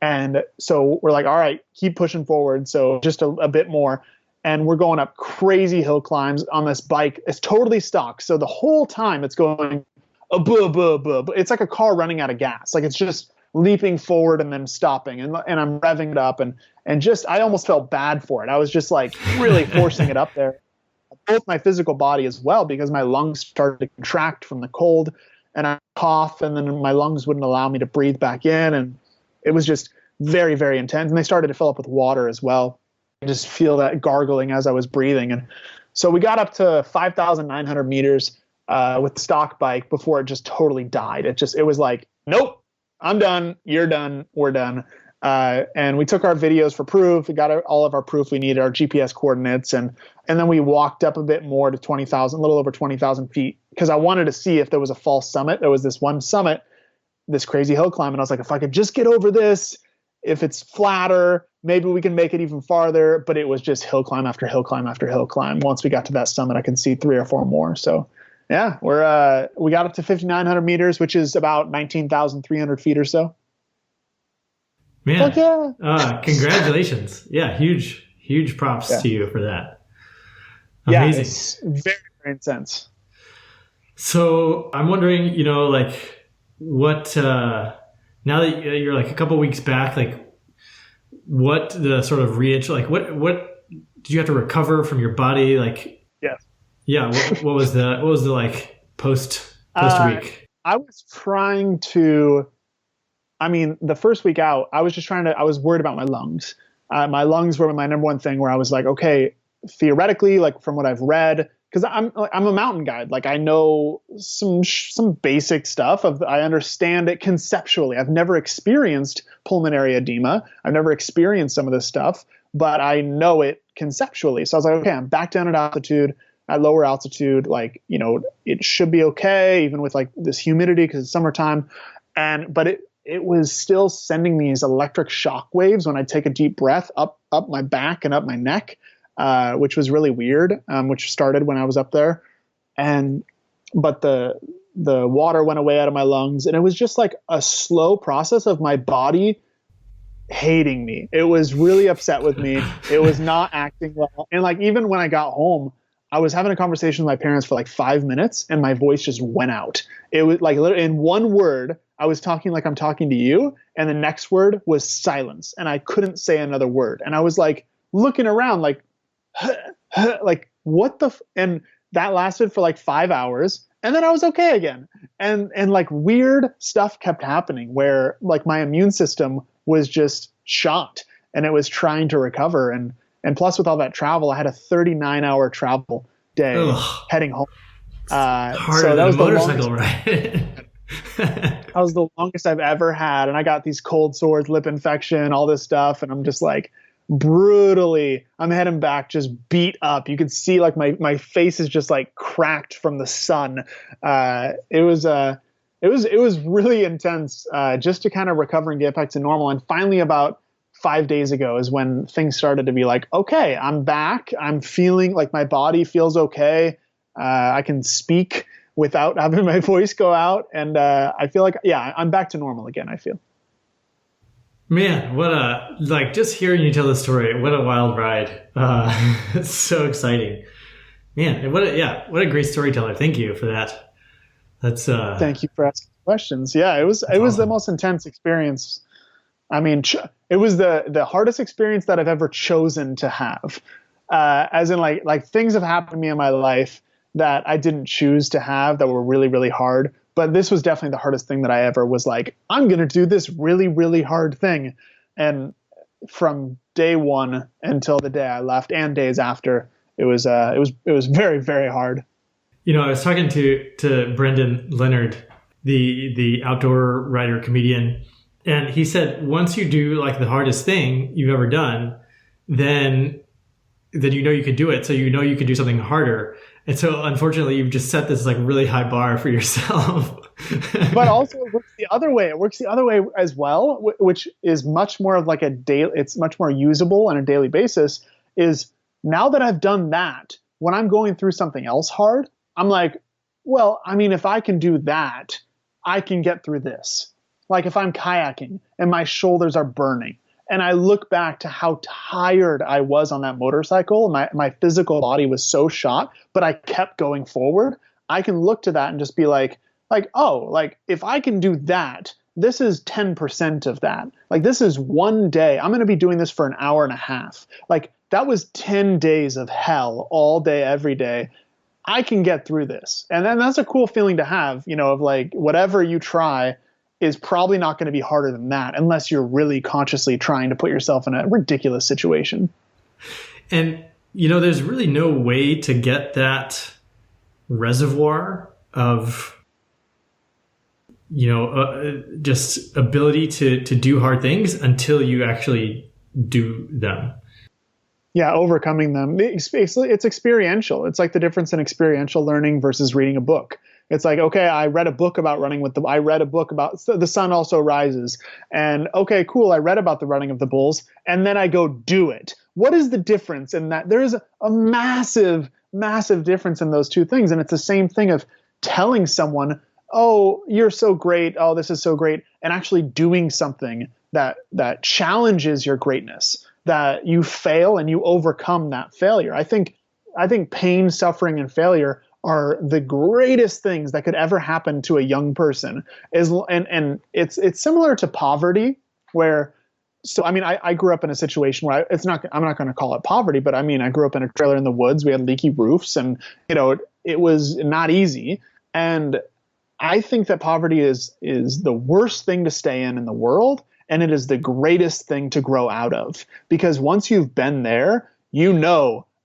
And so we're like, all right, keep pushing forward. So just a bit more. And we're going up crazy hill climbs on this bike. It's totally stock. So the whole time it's going, it's like a car running out of gas. Like, it's just leaping forward and then stopping. And I'm revving it up. And just, I almost felt bad for it. I was just like really forcing it up there. Both my physical body as well, because my lungs started to contract from the cold, and I cough, and then my lungs wouldn't allow me to breathe back in. And it was just very, very intense. And they started to fill up with water as well. I just feel that gargling as I was breathing. And so we got up to 5,900 meters with the stock bike before it just totally died. It was like, nope, I'm done. You're done. We're done. And we took our videos for proof. We got all of our proof we needed, our GPS coordinates. And then we walked up a bit more to 20,000, a little over 20,000 feet, because I wanted to see if there was a false summit. There was this one summit, this crazy hill climb. And I was like, if I could just get over this, if it's flatter, maybe we can make it even farther. But it was just hill climb after hill climb after hill climb. Once we got to that summit, I could see 3 or 4 more. So yeah, we got up to 5,900 meters, which is about 19,300 feet or so. Man, yeah. Congratulations. Yeah, huge props to you for that. Amazing. Yeah, it's very, very intense. So I'm wondering, like what, now that you're like a couple weeks back, like what the sort of like what did you have to recover from your body? Like, yeah. What was the like post week? I was trying to, the first week out, I was worried about my lungs. My lungs were my number one thing, where I was like, okay, theoretically, like from what I've read, because I'm a mountain guide. Like I know some basic stuff I understand it conceptually. I've never experienced pulmonary edema. I've never experienced some of this stuff, but I know it conceptually. So I was like, okay, I'm back down at lower altitude. Like, it should be okay, even with like this humidity, because it's summertime. But it was still sending these electric shock waves when I take a deep breath up my back and up my neck. Which was really weird, which started when I was up there. But the water went away out of my lungs, and it was just like a slow process of my body hating me. It was really upset with me. It was not acting well. And like, even when I got home, I was having a conversation with my parents for like 5 minutes, and my voice just went out. It was like literally in one word, I was talking like I'm talking to you, and the next word was silence, and I couldn't say another word. And I was like looking around like, like what and that lasted for like 5 hours, and then I was okay again. And like weird stuff kept happening where like my immune system was just shot, and it was trying to recover. And plus, with all that travel, I had a 39-hour travel day heading home. So that was the motorcycle ride. That was the longest I've ever had. And I got these cold sores, lip infection, all this stuff. And I'm just like, brutally, I'm heading back just beat up. You could see like my face is just like cracked from the sun. It was really intense, just to kind of recover and get back to normal. And finally, about 5 days ago is when things started to be like, okay, I'm back. I'm feeling like my body feels okay. I can speak without having my voice go out. And I feel like, I'm back to normal again, I feel. Man, just hearing you tell the story, what a wild ride. It's so exciting. Man, what a great storyteller. Thank you for that. That's Thank you for asking questions. Yeah, it was awesome. The most intense experience. It was the hardest experience that I've ever chosen to have. As in like things have happened to me in my life that I didn't choose to have that were really, really hard. But this was definitely the hardest thing that I ever was like, I'm going to do this really, really hard thing. And from day one until the day I left and days after, it was very, very hard. I was talking to Brendan Leonard, the outdoor writer, comedian, and he said, once you do like the hardest thing you've ever done, then you can do it. So you can do something harder. And so unfortunately, you've just set this like really high bar for yourself. But also it works the other way. It works the other way as well, which is much more of like it's much more usable on a daily basis. Is now that I've done that, when I'm going through something else hard, I'm like, well, if I can do that, I can get through this. Like if I'm kayaking and my shoulders are burning, and I look back to how tired I was on that motorcycle, my physical body was so shot, but I kept going forward. I can look to that and just be like, oh, like if I can do that, this is 10% of that. Like this is one day. I'm going to be doing this for an hour and a half. Like that was 10 days of hell all day, every day. I can get through this. And then that's a cool feeling to have, of like whatever you try is probably not going to be harder than that unless you're really consciously trying to put yourself in a ridiculous situation. And, there's really no way to get that reservoir of just ability to do hard things until you actually do them. Yeah, overcoming them. It's experiential. It's like the difference in experiential learning versus reading a book. It's like, okay, I read a book about I read a book about the sun also rises. And okay, cool, I read about the running of the bulls, and then I go do it. What is the difference in that? There is a massive, massive difference in those two things. And it's the same thing of telling someone, oh, you're so great. Oh, this is so great. And actually doing something that challenges your greatness, that you fail and you overcome that failure. I think pain, suffering, and failure are the greatest things that could ever happen to a young person. And it's similar to poverty, where, so I mean, I grew up in a situation where I'm not going to call it poverty, but I mean, I grew up in a trailer in the woods. We had leaky roofs, and it was not easy. And I think that poverty is the worst thing to stay in the world. And it is the greatest thing to grow out of, because once you've been there,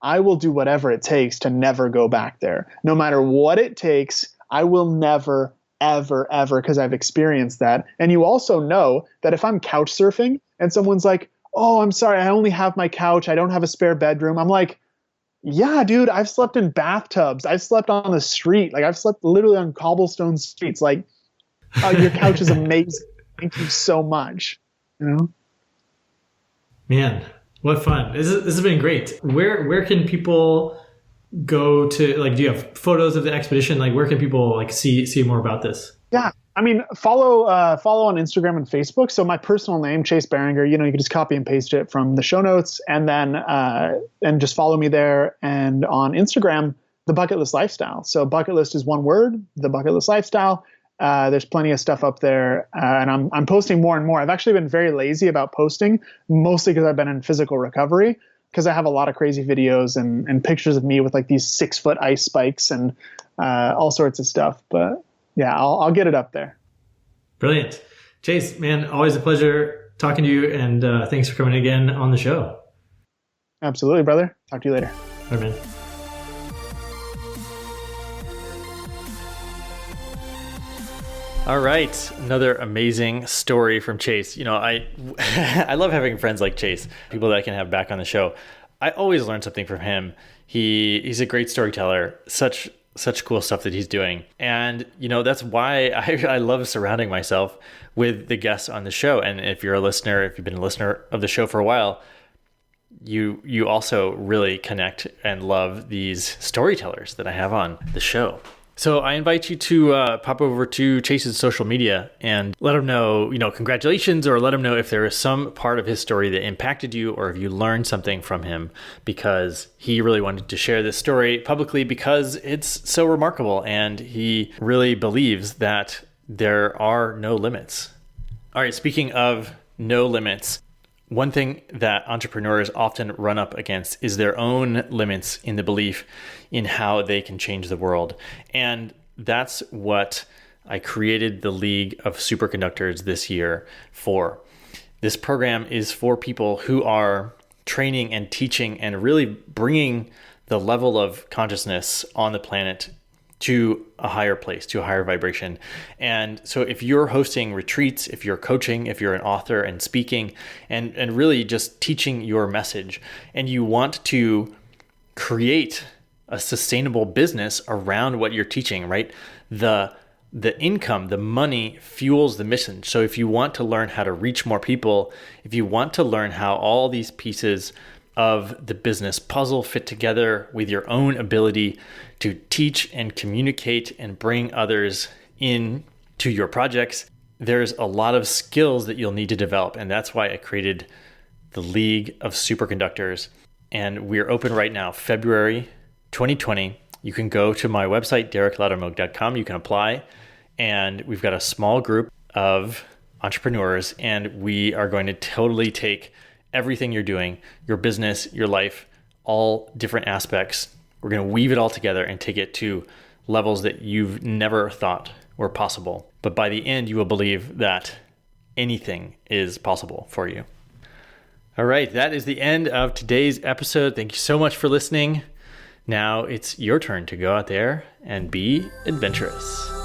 I will do whatever it takes to never go back there. No matter what it takes, I will never, ever, ever, because I've experienced that. And you also know that if I'm couch surfing and someone's like, oh, I'm sorry, I only have my couch, I don't have a spare bedroom. I'm like, yeah, dude, I've slept in bathtubs. I've slept on the street. Like, I've slept literally on cobblestone streets. Like, your couch is amazing. Thank you so much. Man, what fun. This has been great. Where can people go to, like, do you have photos of the expedition? Like, where can people like see more about this? Yeah. I mean, follow on Instagram and Facebook. So my personal name, Chase Boehringer, you can just copy and paste it from the show notes, and then and just follow me there. And on Instagram, the Bucketlist Lifestyle. So Bucketlist is one word, the Bucketlist Lifestyle. There's plenty of stuff up there, and I'm posting more and more. I've actually been very lazy about posting, mostly because I've been in physical recovery, because I have a lot of crazy videos and pictures of me with like these 6-foot ice spikes and all sorts of stuff. But yeah, I'll get it up there. Brilliant. Chase, man, always a pleasure talking to you, and thanks for coming again on the show. Absolutely, brother. Talk to you later. All right, man. All right, another amazing story from Chase. I love having friends like Chase, people that I can have back on the show. I always learn something from him. He's a great storyteller, such cool stuff that he's doing. And, that's why I love surrounding myself with the guests on the show. And if you're a listener, if you've been a listener of the show for a while, you also really connect and love these storytellers that I have on the show. So I invite you to pop over to Chase's social media and let him know, congratulations, or let him know if there is some part of his story that impacted you, or if you learned something from him, because he really wanted to share this story publicly because it's so remarkable, and he really believes that there are no limits. All right, speaking of no limits, one thing that entrepreneurs often run up against is their own limits in the belief in how they can change the world. And that's what I created the League of Superconductors this year for. This program is for people who are training and teaching and really bringing the level of consciousness on the planet to a higher place, to a higher vibration. And so if you're hosting retreats, if you're coaching, if you're an author and speaking, and really just teaching your message, and you want to create a sustainable business around what you're teaching, right? The income, the money fuels the mission. So if you want to learn how to reach more people, if you want to learn how all these pieces of the business puzzle fit together with your own ability to teach and communicate and bring others in to your projects, there's a lot of skills that you'll need to develop. And that's why I created the League of Superconductors. And we're open right now, February 2020. You can go to my website, derekloudermilk.com. You can apply. And we've got a small group of entrepreneurs, and we are going to totally take everything you're doing, your business, your life, all different aspects. We're going to weave it all together and take it to levels that you've never thought were possible. But by the end, you will believe that anything is possible for you. All right, that is the end of today's episode. Thank you so much for listening. Now it's your turn to go out there and be adventurous.